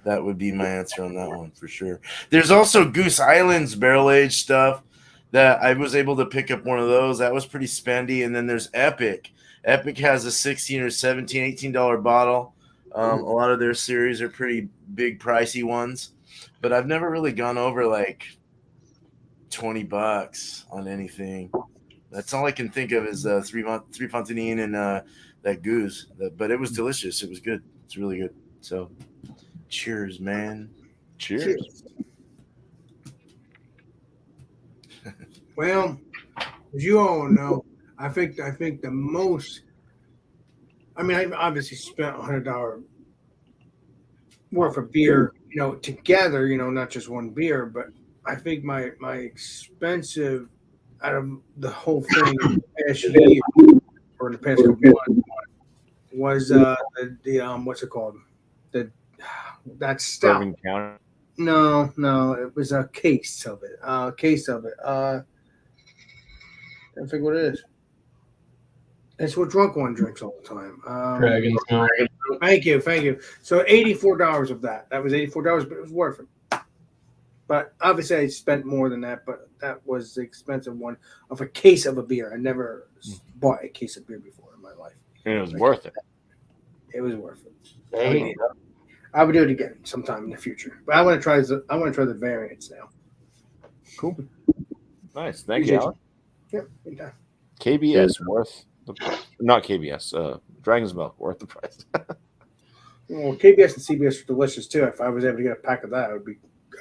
that would be my answer on that one for sure. There's also Goose Island's barrel aged stuff that I was able to pick up one of those. That was pretty spendy. And then there's Epic. Epic has a $16 or $17, $18 bottle. A lot of their series are pretty big, pricey ones, but I've never really gone over like $20 on anything. That's all I can think of is Three Fontaine and that goose. But it was delicious. It was good. It's really good. So, cheers, man. Cheers. Well, as you all know, I think the most. I mean, I've obviously spent $100 worth of beer, together, not just one beer, but I think my expensive out of the whole thing past year or the past couple months was the what's it called? That stout. Bourbon County. No, it was a case of it. I think what it is. It's what drunk one drinks all the time. Dragon's Milk. Thank you. So $84 of that. That was $84, but it was worth it. But obviously, I spent more than that. But that was the expensive one of a case of a beer. I never bought a case of beer before in my life. And it was worth it. It was worth it. There you go. I would do it again sometime in the future. But I want to try the variants now. Cool. Nice. Thank you, Alan. Yep. Okay. KBS worth the price. Not KBS. Dragon's Milk worth the price. Well, KBS and CBS are delicious too. If I was able to get a pack of that,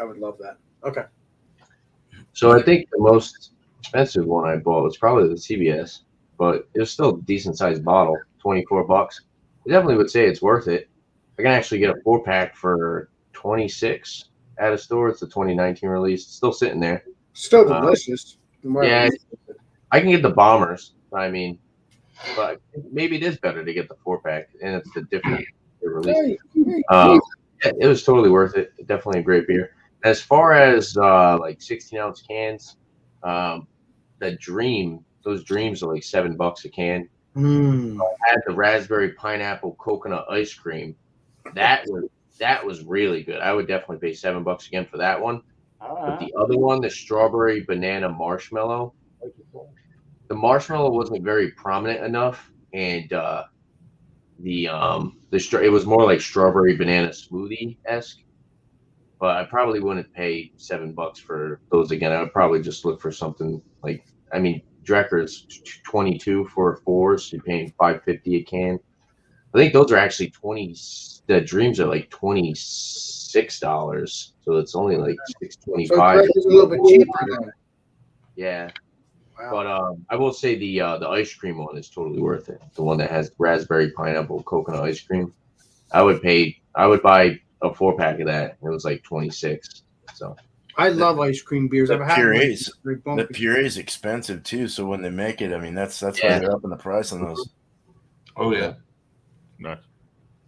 I would love that. Okay. So I think the most expensive one I bought was probably the CBS, but it was still a decent sized bottle, $24. I definitely would say it's worth it. I can actually get a 4-pack for $26 at a store. It's a 2019 release. It's still sitting there. Still delicious. Yeah, I can get the Bombers. I mean, but maybe it is better to get the 4-pack, and it's the different release. Yeah, it was totally worth it. Definitely a great beer. As far as like 16-ounce cans, the Dream those dreams are like $7 a can. Mm. I had the raspberry pineapple coconut ice cream. That was really good. I would definitely pay $7 again for that one. But the other one, the strawberry banana marshmallow, the marshmallow wasn't very prominent enough, and it was more like strawberry banana smoothie esque. But I probably wouldn't pay $7 for those again. I would probably just look for something like, I mean, Drecker's 22 for 4, so you're paying $5.50 a can. I think those are actually 20. The dreams are like $26, so it's only like $6.25. So Greg is a little bit cheaper then. Yeah, Wow. but I will say the ice cream one is totally worth it. The one that has raspberry pineapple coconut ice cream. I would buy a 4-pack of that. It was like 26. So I love ice cream beers. The I've had purees. one. The puree is expensive too, so when they make it, I mean that's why Yeah. they're upping the price on those. Oh yeah. Nice.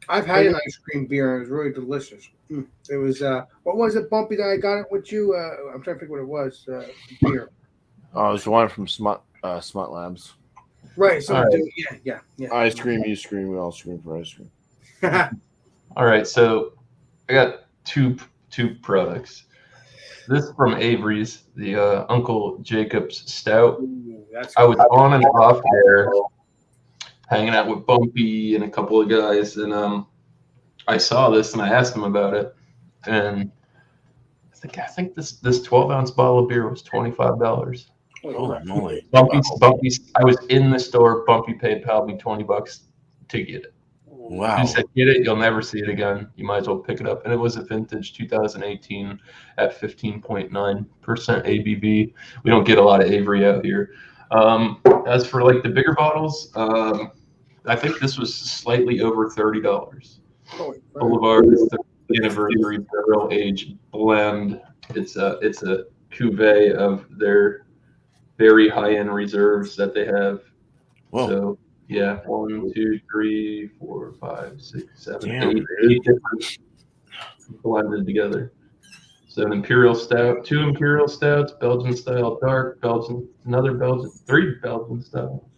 I've had an ice cream beer. It was really delicious. It was what was it, Bumpy? That I got it with you. I'm trying to think what it was. Beer. Oh, it's one from Smut Labs. Right. So All right. yeah. I scream, you scream, we all scream for ice cream. All right, so I got two products. This from Avery's, the Uncle Jacob's Stout. Ooh, that's I was on and off there, hanging out with BuMpY and a couple of guys, and I saw this and I asked them about it, and I think this 12-ounce bottle of beer was $25. Holy moly! BuMpy's. I was in the store. BuMpy PayPal me $20 to get it. Wow. He said, "Get it. You'll never see it again. You might as well pick it up." And it was a vintage 2018 at 15.9% ABV. We don't get a lot of Avery out here. As for like the bigger bottles, I think this was slightly over $30. Boulevard's 30th anniversary barrel aged blend. It's a cuvee of their very high end reserves that they have. Whoa. So yeah, 1, 2, 3, 4, 5, 6, 7, Damn. 8 different blended together. So an imperial stout, 2 imperial stouts, Belgian style dark, another Belgian, 3 Belgian style,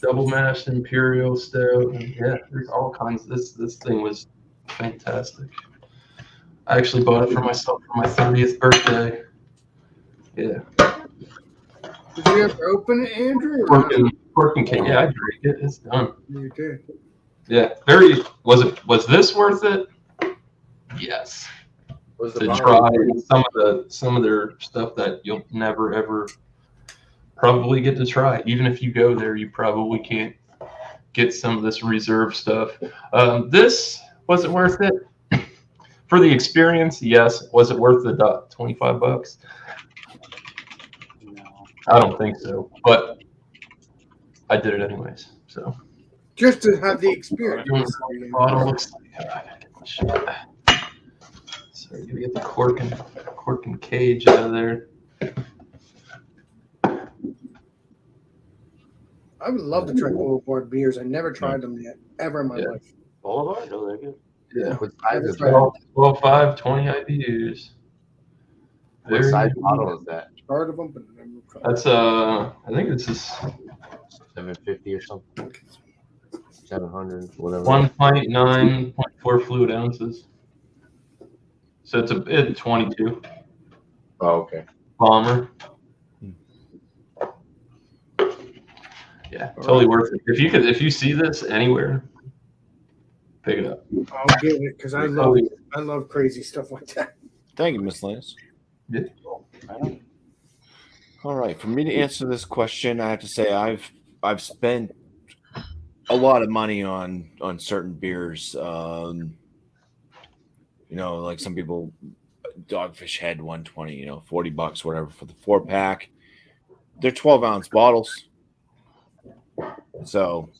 double mashed imperial stout. And yeah, there's all kinds. This thing was fantastic. I actually bought it for myself for my 30th birthday. Yeah. Did you ever open it, Andrew? Or not? Cork and can. Yeah, I drank it. It's done. You did. Yeah. Was this worth it? Yes. was the To bottle- try some of their stuff that you'll never ever probably get to try. Even if you go there, you probably can't get some of this reserve stuff. This was it worth it for the experience? Yes. Was it worth the $25? No. I don't think so, but I did it anyways. So Just to have the experience. bottle looks like. Sorry, gotta get the cork and cage out of there. I would love to try Boulevard beers. I never tried them yet, ever in my Yeah. life. Boulevard? Oh, they're good. Yeah. What size is Right. that? 12.5, 20 IBUs. What size bottle is that? Heard of them, but never tried. That's I think this is 750 or something. 700, whatever. 1.9.4 fluid ounces. So it's 22 Oh, okay. bomber. Yeah, totally worth it. If you see this anywhere, pick it up. I'll give it because I love crazy stuff like that. Thank you, Miss Lance. I don't. All right, for me to answer this question, I have to say I've spent a lot of money on certain beers. Like some people, Dogfish Head 120, $40, whatever for the 4-pack. They're 12-ounce bottles, so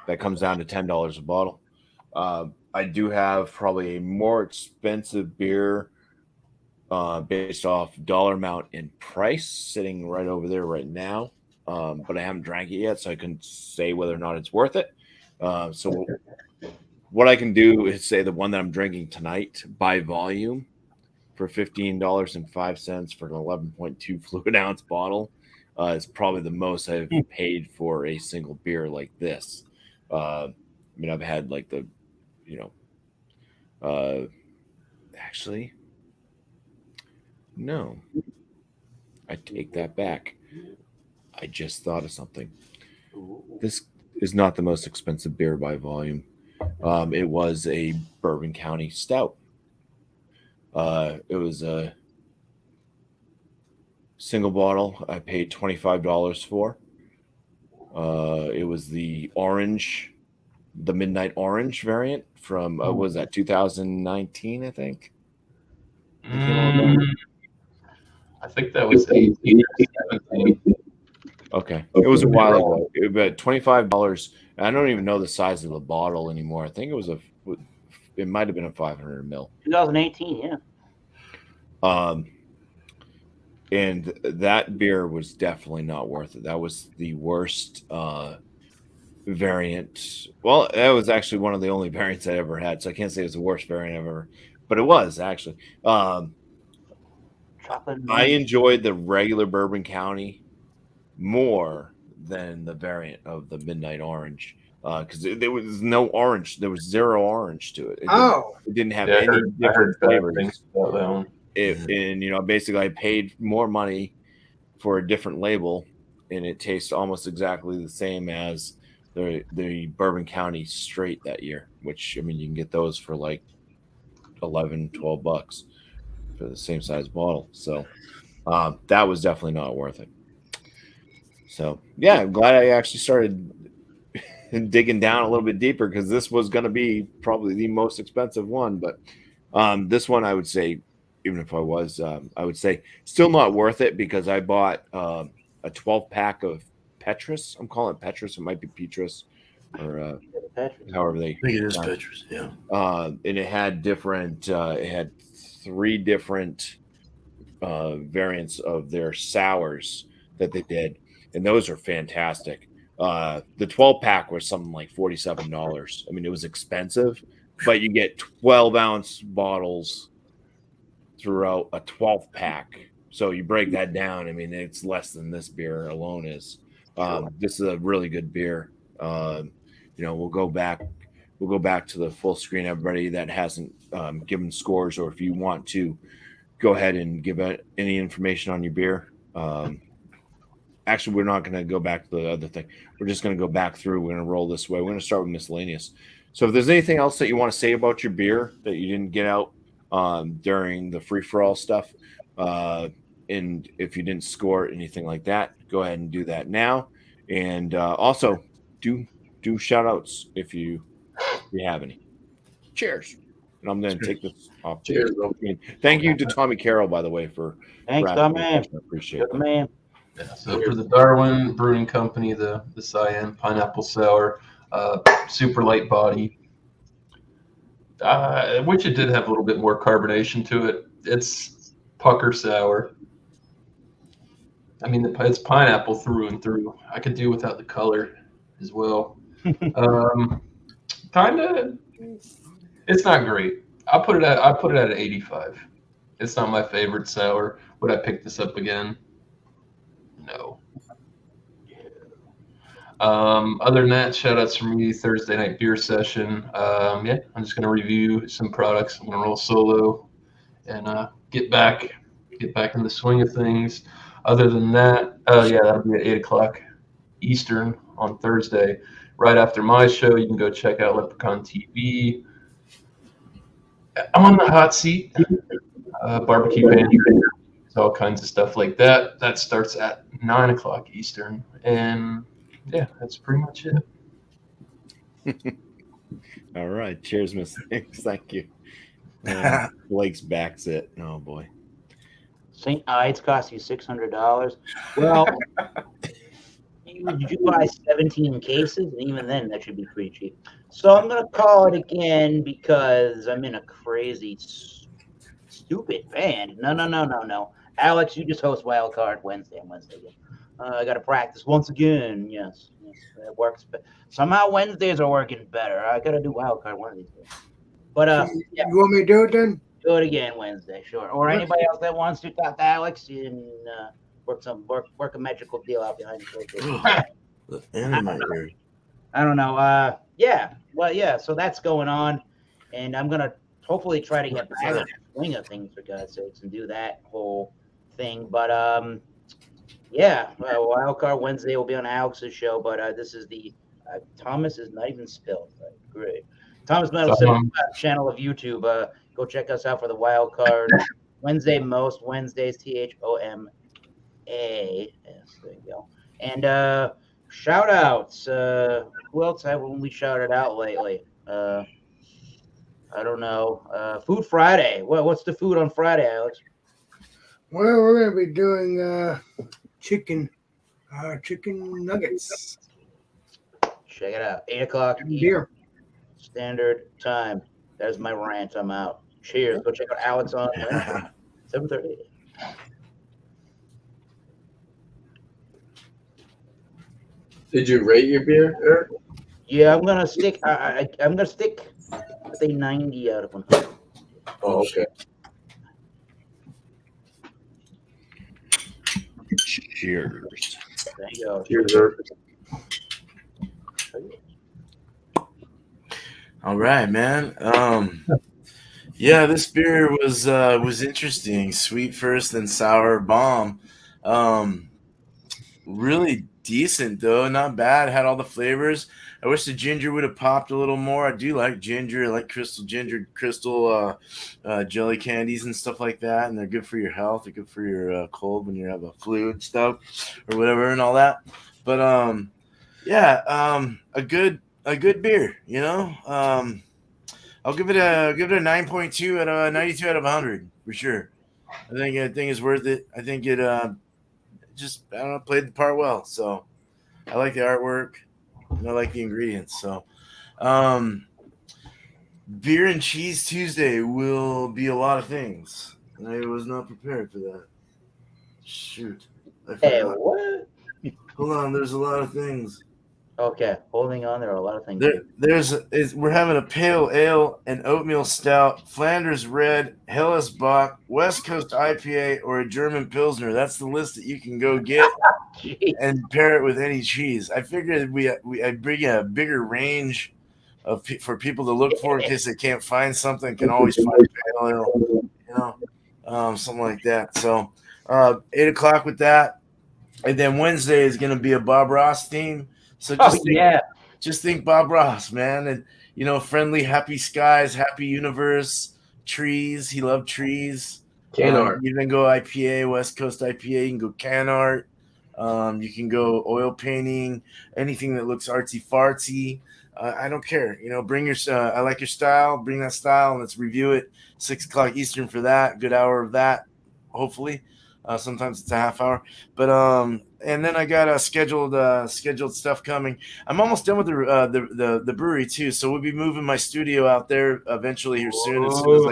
that comes down to $10 a bottle. I do have probably a more expensive beer based off dollar amount and price sitting right over there right now. But I haven't drank it yet, so I couldn't say whether or not it's worth it. So what I can do is say the one that I'm drinking tonight by volume for $15.05 for an 11.2 fluid ounce bottle. It's probably the most I've paid for a single beer like this. I mean, I've had like the, actually, no, I take that back. I just thought of something. This is not the most expensive beer by volume. It was a Bourbon County Stout. It was a single bottle. I paid $25 for. It was the orange, the Midnight Orange variant from what was that 2019? I think. I think that was 18 or 17. Okay, it was a while ago. But $25. I don't even know the size of the bottle anymore. I think it was it might have been a 500 ml. 2018, yeah. And that beer was definitely not worth it. That was the worst variant. Well, that was actually one of the only variants I ever had, so I can't say it's the worst variant ever, but it was actually. Chocolate. I enjoyed the regular Bourbon County more than the variant of the Midnight Orange because there was no orange. There was zero orange to it. It didn't have any different flavors. About that one. And basically, I paid more money for a different label, and it tastes almost exactly the same as the Bourbon County Straight that year. Which I mean, you can get those for like $11-12 for the same size bottle. So that was definitely not worth it. So yeah, I'm glad I actually started digging down a little bit deeper because this was going to be probably the most expensive one. But this one, I would say, even if I was, I would say still not worth it because I bought a 12-pack of Petrus. I'm calling it Petrus. It might be Petrus or however they. I think it is Petrus. Yeah. And it had different. It had 3 different variants of their sours that they did, and those are fantastic. The 12-pack was something like $47. I mean, it was expensive, but you get 12-ounce bottles throughout a 12-pack. So you break that down. I mean, it's less than this beer alone is. This is a really good beer. We'll go back to the full screen. Everybody that hasn't given scores, or if you want to go ahead and give any information on your beer. Actually, we're not going to go back to the other thing. We're just going to go back through. We're going to roll this way. We're going to start with miscellaneous. So if there's anything else that you want to say about your beer that you didn't get out during the free-for-all stuff, and if you didn't score anything like that, go ahead and do that now. And also do shout-outs if you have any. Cheers. And I'm going to take this off. Cheers. Thank you to Tommy Carroll, by the way, for Thanks, Tommy. I appreciate it. Man. Yeah, so for the Darwin Brewing Company, the Cyan Pineapple Sour, super light body, which it did have a little bit more carbonation to it. It's pucker sour. I mean, it's pineapple through and through. I could do without the color as well. Kind of. It's not great. I put it at an 85. It's not my favorite sour. Would I pick this up again? No. Other than that, shout outs from me. Thursday night beer session. I'm just gonna review some products. I'm gonna roll solo and get back in the swing of things. Other than that, that'll be at 8:00 Eastern on Thursday. Right after my show, you can go check out Leprechaun TV. I'm on the hot seat. Barbecue pantry, all kinds of stuff like that. That starts at 9:00 Eastern, and yeah, that's pretty much it. All right, cheers, Miss Thanks. Thank you. Blake's back's it. Oh boy. St. Ides cost you $600. Well, did you buy 17 cases? And even then, that should be pretty cheap. So I'm going to call it again because I'm in a crazy, stupid band. No. Alex, you just host Wildcard Wednesday and Wednesday again. I got to practice once again. Yes, it works. But somehow Wednesdays are working better. I got to do Wildcard one of these days. But You want me to do it then? do it again Wednesday, sure. Or anybody else that wants to talk to Alex, and work a magical deal out behind the curtain. The anime here. I don't know. Yeah. Well, yeah. So that's going on, and I'm gonna hopefully try to get back in the swing of things for God's sakes and do that whole thing. But yeah. Wildcard Wednesday will be on Alex's show, but this is the Thomas is not even spelled right. Great. Thomas Metal channel of YouTube. Go check us out for the Wildcard Wednesday. Most Wednesdays. THOMA. Yes, there you go. And shout outs. Who else haven't we shouted out lately? I don't know. Food Friday. What's the food on Friday, Alex? Well, we're gonna be doing chicken nuggets. Check it out. 8 o'clock Beer. Standard Time. There's my rant. I'm out. Cheers. Go check out Alex on 7:30. Did you rate your beer, Eric? Yeah, I'm gonna stick. I'm gonna stick with a 90 out of 100. Oh, okay. Cheers. There you go. Cheers, Eric. All right, man. Yeah, this beer was interesting. Sweet first, then sour bomb. Really decent though, not bad. Had all the flavors. I wish the ginger would have popped a little more. I do like ginger. I like crystal jelly candies and stuff like that, and they're good for your health. They're good for your cold when you have a flu and stuff or whatever and all that. But a good beer. You know, I'll give it a 9.2 out of 92 out of 100 for sure. I think it's worth it. I think it played the part well. So I like the artwork and I like the ingredients. So Beer and Cheese Tuesday will be a lot of things. I was not prepared for that. Shoot. Hey, what? Hold on, there's a lot of things. Okay, holding on. There are a lot of things. We're having a pale ale, an oatmeal stout, Flanders Red, Helles Bock, West Coast IPA, or a German Pilsner. That's the list that you can go get and pair it with any cheese. I figured I bring a bigger range for people to look for in case they can't find something. Can always find pale ale, something like that. So 8 o'clock with that, and then Wednesday is going to be a Bob Ross theme. So just think Bob Ross, man, and friendly, happy skies, happy universe, trees. He loved trees. Can art. You can go IPA, West Coast IPA. You can go can art. You can go oil painting, anything that looks artsy fartsy. I don't care. Bring your. I like your style. Bring that style, and let's review it. 6 o'clock Eastern for that. Good hour of that, hopefully. Sometimes it's a half hour, but and then I got scheduled stuff coming. I'm almost done with the brewery too, so we'll be moving my studio out there eventually here soon. As soon as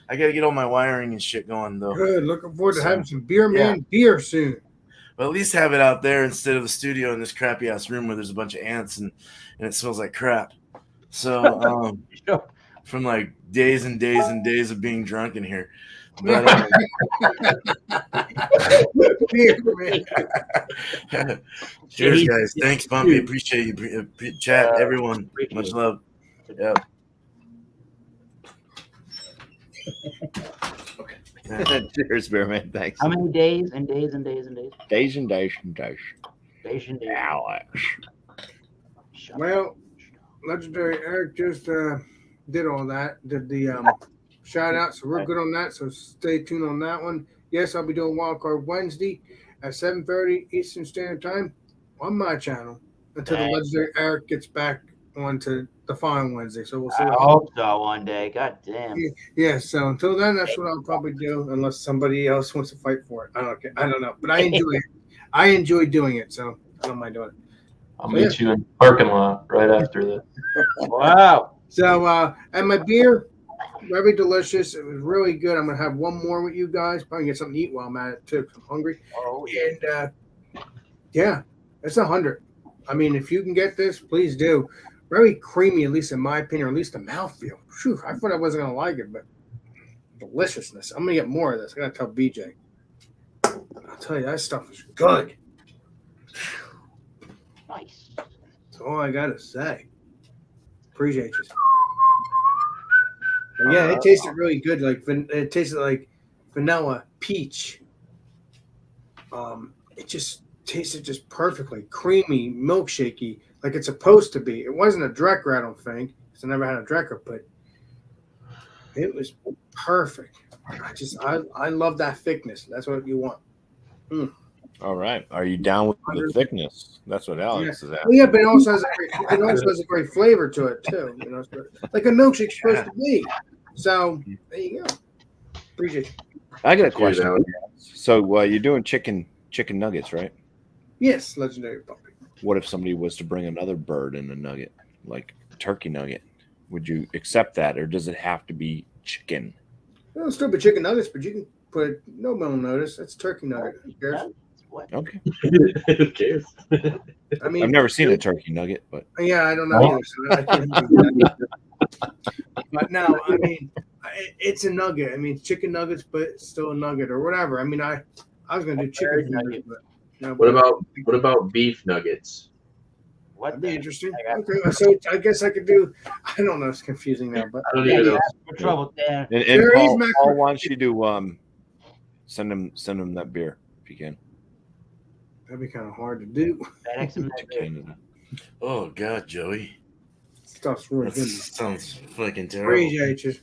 I got to get all my wiring and shit going though. Good, looking forward to having some beer soon. But at least have it out there instead of the studio in this crappy ass room where there's a bunch of ants and it smells like crap. So from like days and days and days of being drunk in here. But, cheers, guys. Thanks, BuMpY. Appreciate you. Chat, everyone. Much love. Yeah. Cheers, beer man. Thanks. How many days and days and days and days? Days and days and days. Days and days. Alex. Well, Legendary Eric just did all that. Did the shout out, so we're good on that. So stay tuned on that one. Yes, I'll be doing Wildcard Wednesday at 7:30 Eastern Standard Time on my channel until the Legendary Eric gets back onto the following Wednesday. So we'll see. I hope so one day. God damn. Yeah. So until then, that's what I'll probably do, unless somebody else wants to fight for it. I don't know, but I enjoy it. I enjoy doing it, so I don't mind doing it. I'll meet you in the parking lot right after this. Wow. So and my beer. Very delicious. It was really good. I'm gonna have one more with you guys. Probably get something to eat while I'm at it too, because I'm hungry. Oh, and yeah, it's 100. I mean, if you can get this, please do. Very creamy, at least in my opinion, or at least the mouthfeel. Phew, I thought I wasn't gonna like it, but deliciousness. I'm gonna get more of this. I gotta tell BJ. tell you, that stuff is good. Nice. That's all I gotta say. Appreciate you. But yeah, it tasted really good. Like it tasted like vanilla peach. It just tasted just perfectly creamy, milkshakey, like it's supposed to be. It wasn't a Drecker, I don't think, because I never had a Drecker, but it was perfect. I love that thickness. That's what you want. All right. Are you down with the thickness? That's what Alex is Well, asking. yeah, but it also has a great flavor to it too. You know, like a milkshake's supposed to be. So there you go. Appreciate you. I got a Cheers, question. Alex. So you're doing chicken nuggets, right? Yes, legendary BuMpy. What if somebody was to bring another bird in a nugget, like a turkey nugget? Would you accept that, or does it have to be chicken? It'll still be chicken nuggets, but you can put no notice. That's turkey nugget. Who cares? What? Okay. Who cares? I mean, I've never seen a turkey nugget, but Yeah, I don't know either. So I can't do that. But no, I mean, it's a nugget. I mean, chicken nuggets, but it's still a nugget or whatever. I mean, I was gonna do chicken fingers, but no. What about beef nuggets? What? That'd be the- interesting. I got- Okay, so I guess I could do. I don't know. It's confusing now, but I don't Yeah, even you know. asked for trouble there. and There is Paul macro- wants you to send him that beer if you can that'd be kind of hard to do. FedEx and to that beer. Canada. Oh God, Joey, Stuff's really that good. sounds fucking terrible. Appreciate you.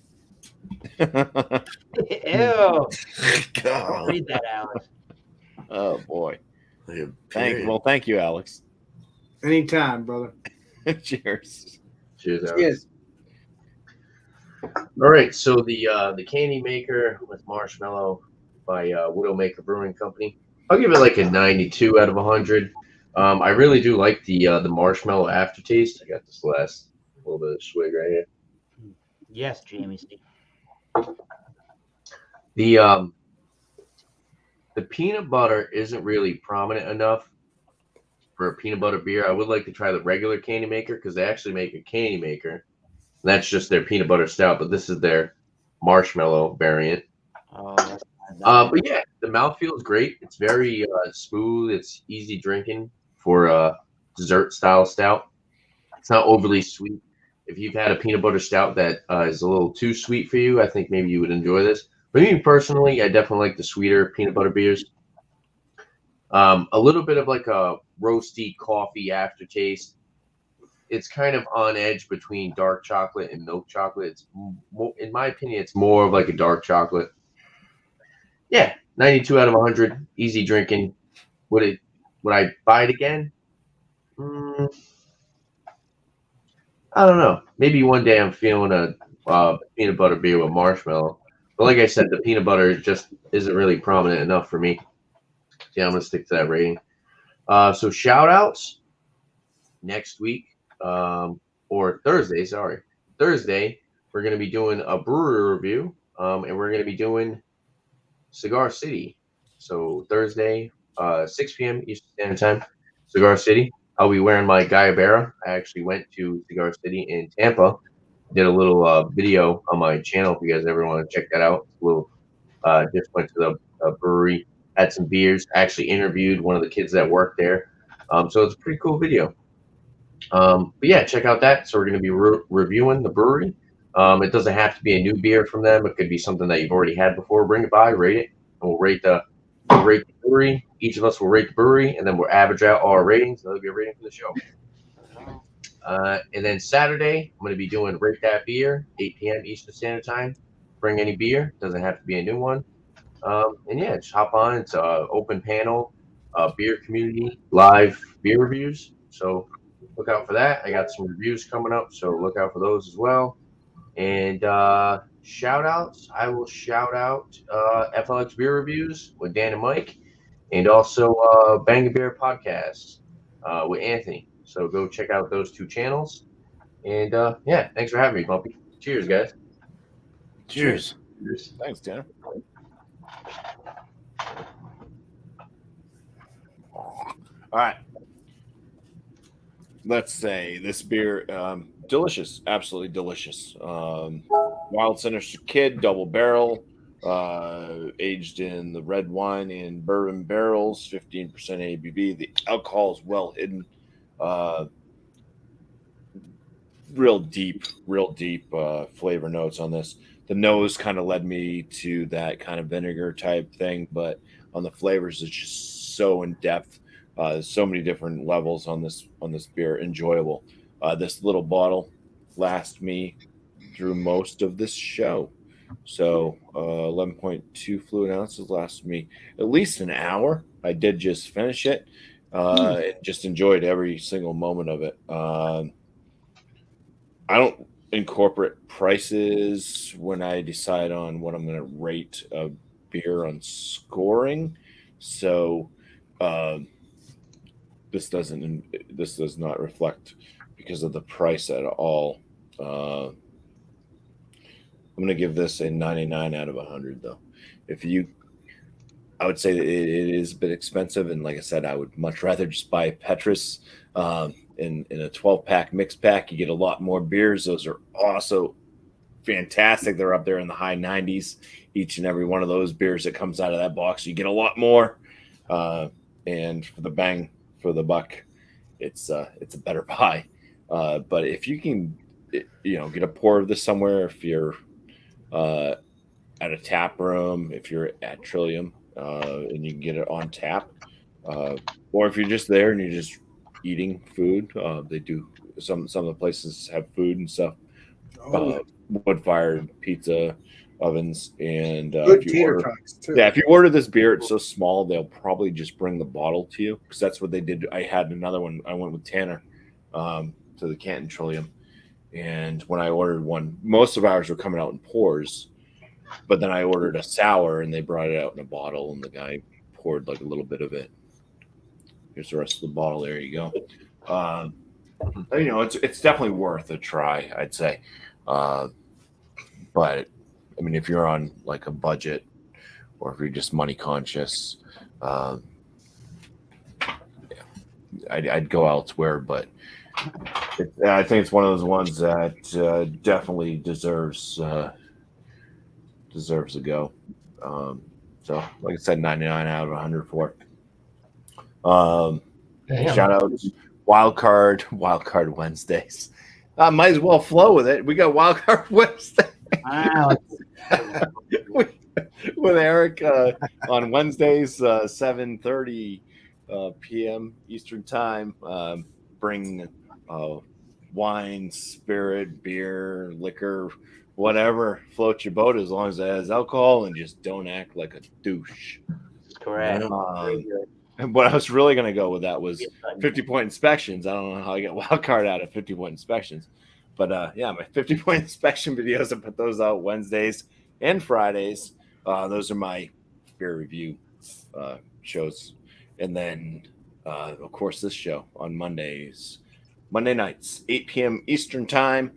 Ew. Don't God, read that, Alex. Oh boy! like a period. Thank you, Alex. Anytime, brother. Cheers. Cheers, Alex. Yes. All right, so the candy maker with marshmallow by Widowmaker Brewing Company. I'll give it like a 92 out of 100. I really do like the marshmallow aftertaste. I got this last little bit of swig right here. Yes, Jamie. Steve. The peanut butter isn't really prominent enough for a peanut butter beer. I would like to try the regular candy maker because they actually make a candy maker. And that's just their peanut butter stout, but this is their marshmallow variant. Oh, that's fine. But yeah, the mouthfeel is great. It's very smooth. It's easy drinking for a dessert style stout. It's not overly sweet. If you've had a peanut butter stout that is a little too sweet for you, I think maybe you would enjoy this. But me personally, I definitely like the sweeter peanut butter beers. A little bit of like a roasty coffee aftertaste. It's kind of on edge between dark chocolate and milk chocolate. It's more, in my opinion, it's more of like a dark chocolate. Yeah, 92 out of 100. Easy drinking. Would I buy it again? I don't know. Maybe one day I'm feeling a peanut butter beer with marshmallow. But like I said, the peanut butter just isn't really prominent enough for me. Yeah, I'm gonna stick to that rating. So shout outs next week, or Thursday, sorry. Thursday, we're gonna be doing a brewery review, and we're gonna be doing Cigar City. So Thursday, 6 p.m. Eastern Standard Time, Cigar City. I'll be wearing my Guayabera. I actually went to Cigar City in Tampa. Did a little video on my channel if you guys ever want to check that out. A little just went to the brewery, had some beers. Actually interviewed one of the kids that worked there. So it's a pretty cool video. But yeah, check out that. So we're going to be reviewing the brewery. It doesn't have to be a new beer from them. It could be something that you've already had before. Bring it by, rate it, and we'll rate the brewery. Each of us will rate the brewery, and then we'll average out all our ratings. That'll be a rating for the show. And then Saturday, I'm going to be doing Rate That Beer, 8 p.m. Eastern Standard Time. Bring any beer. Doesn't have to be a new one. And yeah, just hop on. It's an open panel, beer community, live beer reviews. So look out for that. I got some reviews coming up, so look out for those as well. And shout outs, I will shout out FLX Beer Reviews with Dan and Mike, and also Bang a Beer Podcast with Anthony. So go check out those two channels. And yeah, thanks for having me, BuMpy. Cheers, guys. Cheers. Cheers. Thanks, Tanner. All right. Let's say this beer, delicious, absolutely delicious. Wild Sinister Kid, double barrel, aged in the red wine and bourbon barrels, 15% ABV. The alcohol is well hidden. Real deep flavor notes on this. The nose kind of led me to that kind of vinegar type thing, but on the flavors, it's just so in depth. There's so many different levels on this beer. Enjoyable. This little bottle lasts me through most of this show. So 11.2 fluid ounces lasts me at least an hour. I did just finish it. And just enjoyed every single moment of it. I don't incorporate prices when I decide on what I'm going to rate a beer on scoring. So this does not reflect because of the price at all. I'm going to give this a 99 out of 100 though. I would say that it is a bit expensive, and like I said, I would much rather just buy Petrus in a 12-pack mix pack. You get a lot more beers. Those are also fantastic. They're up there in the high 90s. Each and every one of those beers that comes out of that box, you get a lot more. And for the bang for the buck, it's a better buy. But if you can, get a pour of this somewhere, if you're at a tap room, if you're at Trillium, and you can get it on tap, or if you're just there and you're just eating food, they do some of the places have food and stuff, wood-fired pizza ovens, and Good if you tater order, tots too. yeah, if you order this beer, it's so small they'll probably just bring the bottle to you, because that's what they did. I had another one. I went with Tanner to the Canton Trillium, and when I ordered one, most of ours were coming out in pours. But then I ordered a sour, and they brought it out in a bottle, and the guy poured like a little bit of it. Here's the rest of the bottle. There you go. It's definitely worth a try, I'd say. But I mean, if you're on like a budget, or if you're just money conscious, I'd go elsewhere. But I think it's one of those ones that definitely deserves a go. So, like I said, 99 out of 100 for it. Shout out Wildcard Wednesdays. Might as well flow with it. We got Wildcard Wednesday with Eric on Wednesdays, 7:30 p.m. Eastern Time. Bring wine, spirit, beer, liquor, whatever floats your boat, as long as it has alcohol, and just don't act like a douche. Correct. What I was really going to go with that was 50-point inspections. I don't know how I get Wildcard out of 50-point inspections, but my 50-point inspection videos, I put those out Wednesdays and Fridays. Those are my beer review shows, and then of course this show on Monday nights, 8 p.m. Eastern Time.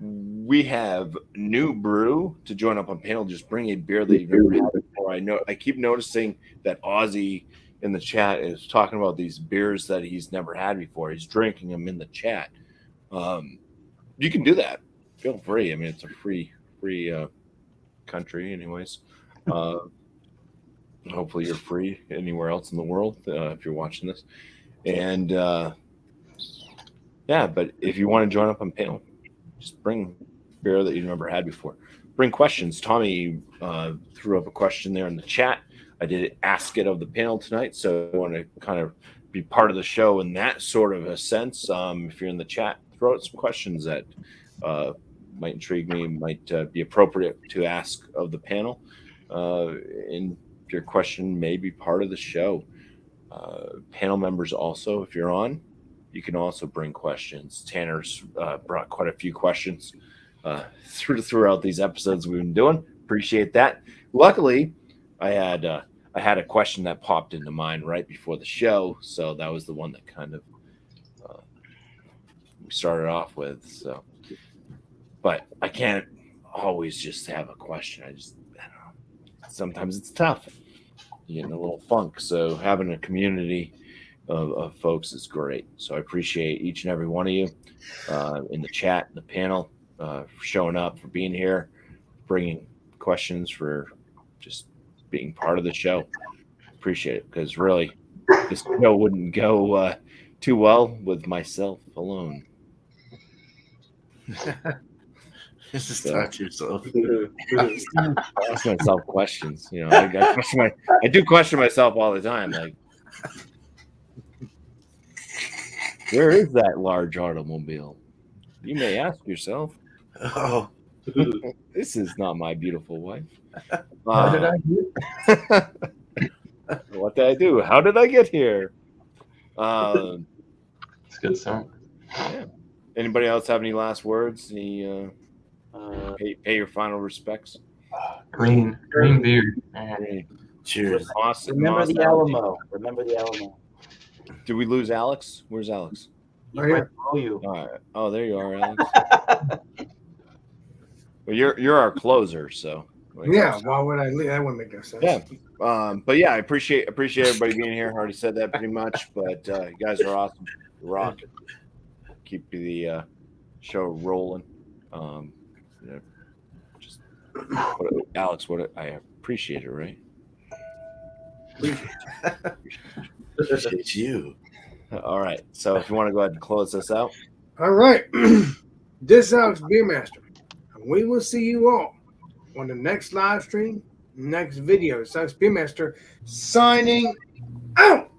We have new brew to join up on panel. Just bring a beer that you've never had before. I keep noticing that Ozzy in the chat is talking about these beers that he's never had before. He's drinking them in the chat. You can do that. Feel free. I mean, it's a free country, anyways. Hopefully, you're free anywhere else in the world if you're watching this. And but if you want to join up on panel, just bring beer that you've never had before. Bring questions. Tommy threw up a question there in the chat. I did ask it of the panel tonight, so I want to kind of be part of the show in that sort of a sense. If you're in the chat, throw out some questions that might intrigue me, might be appropriate to ask of the panel. And your question may be part of the show. Panel members also, if you're on, you can also bring questions. Tanner's brought quite a few questions throughout these episodes we've been doing. Appreciate that. Luckily, I had a question that popped into mind right before the show, so that was the one that kind of we started off with. So, but I can't always just have a question. I don't know. Sometimes it's tough. You get in a little funk. So having a community of folks is great. So I appreciate each and every one of you in the chat, in the panel, for showing up, for being here, bringing questions, for just being part of the show. Appreciate it, because really, this show wouldn't go too well with myself alone. Just talk to yourself. Ask myself questions. You know, I do question myself all the time. Like, where is that large automobile? You may ask yourself. Oh, This is not my beautiful wife. How did I do? What did I do? How did I get here? It's a good song. Yeah. Anybody else have any last words? Any pay your final respects? Green beard. Man. cheers. Remember the Alamo. Remember the Alamo. Did we lose Alex? Where's Alex? He's Right right below you. All right. Oh, there you are, Alex. Well, you're our closer, so Yeah, why would I leave? That wouldn't make no sense. Yeah. But yeah, I appreciate everybody being here. I already said that pretty much, but you guys are awesome. You rock. Keep the show rolling. You know, just Alex, I appreciate it, right? Appreciate you. All right. So if you want to go ahead and close this out. All right. This is Alex Beermaster. And we will see you all on the next live stream, next video. It's Alex Beermaster signing out.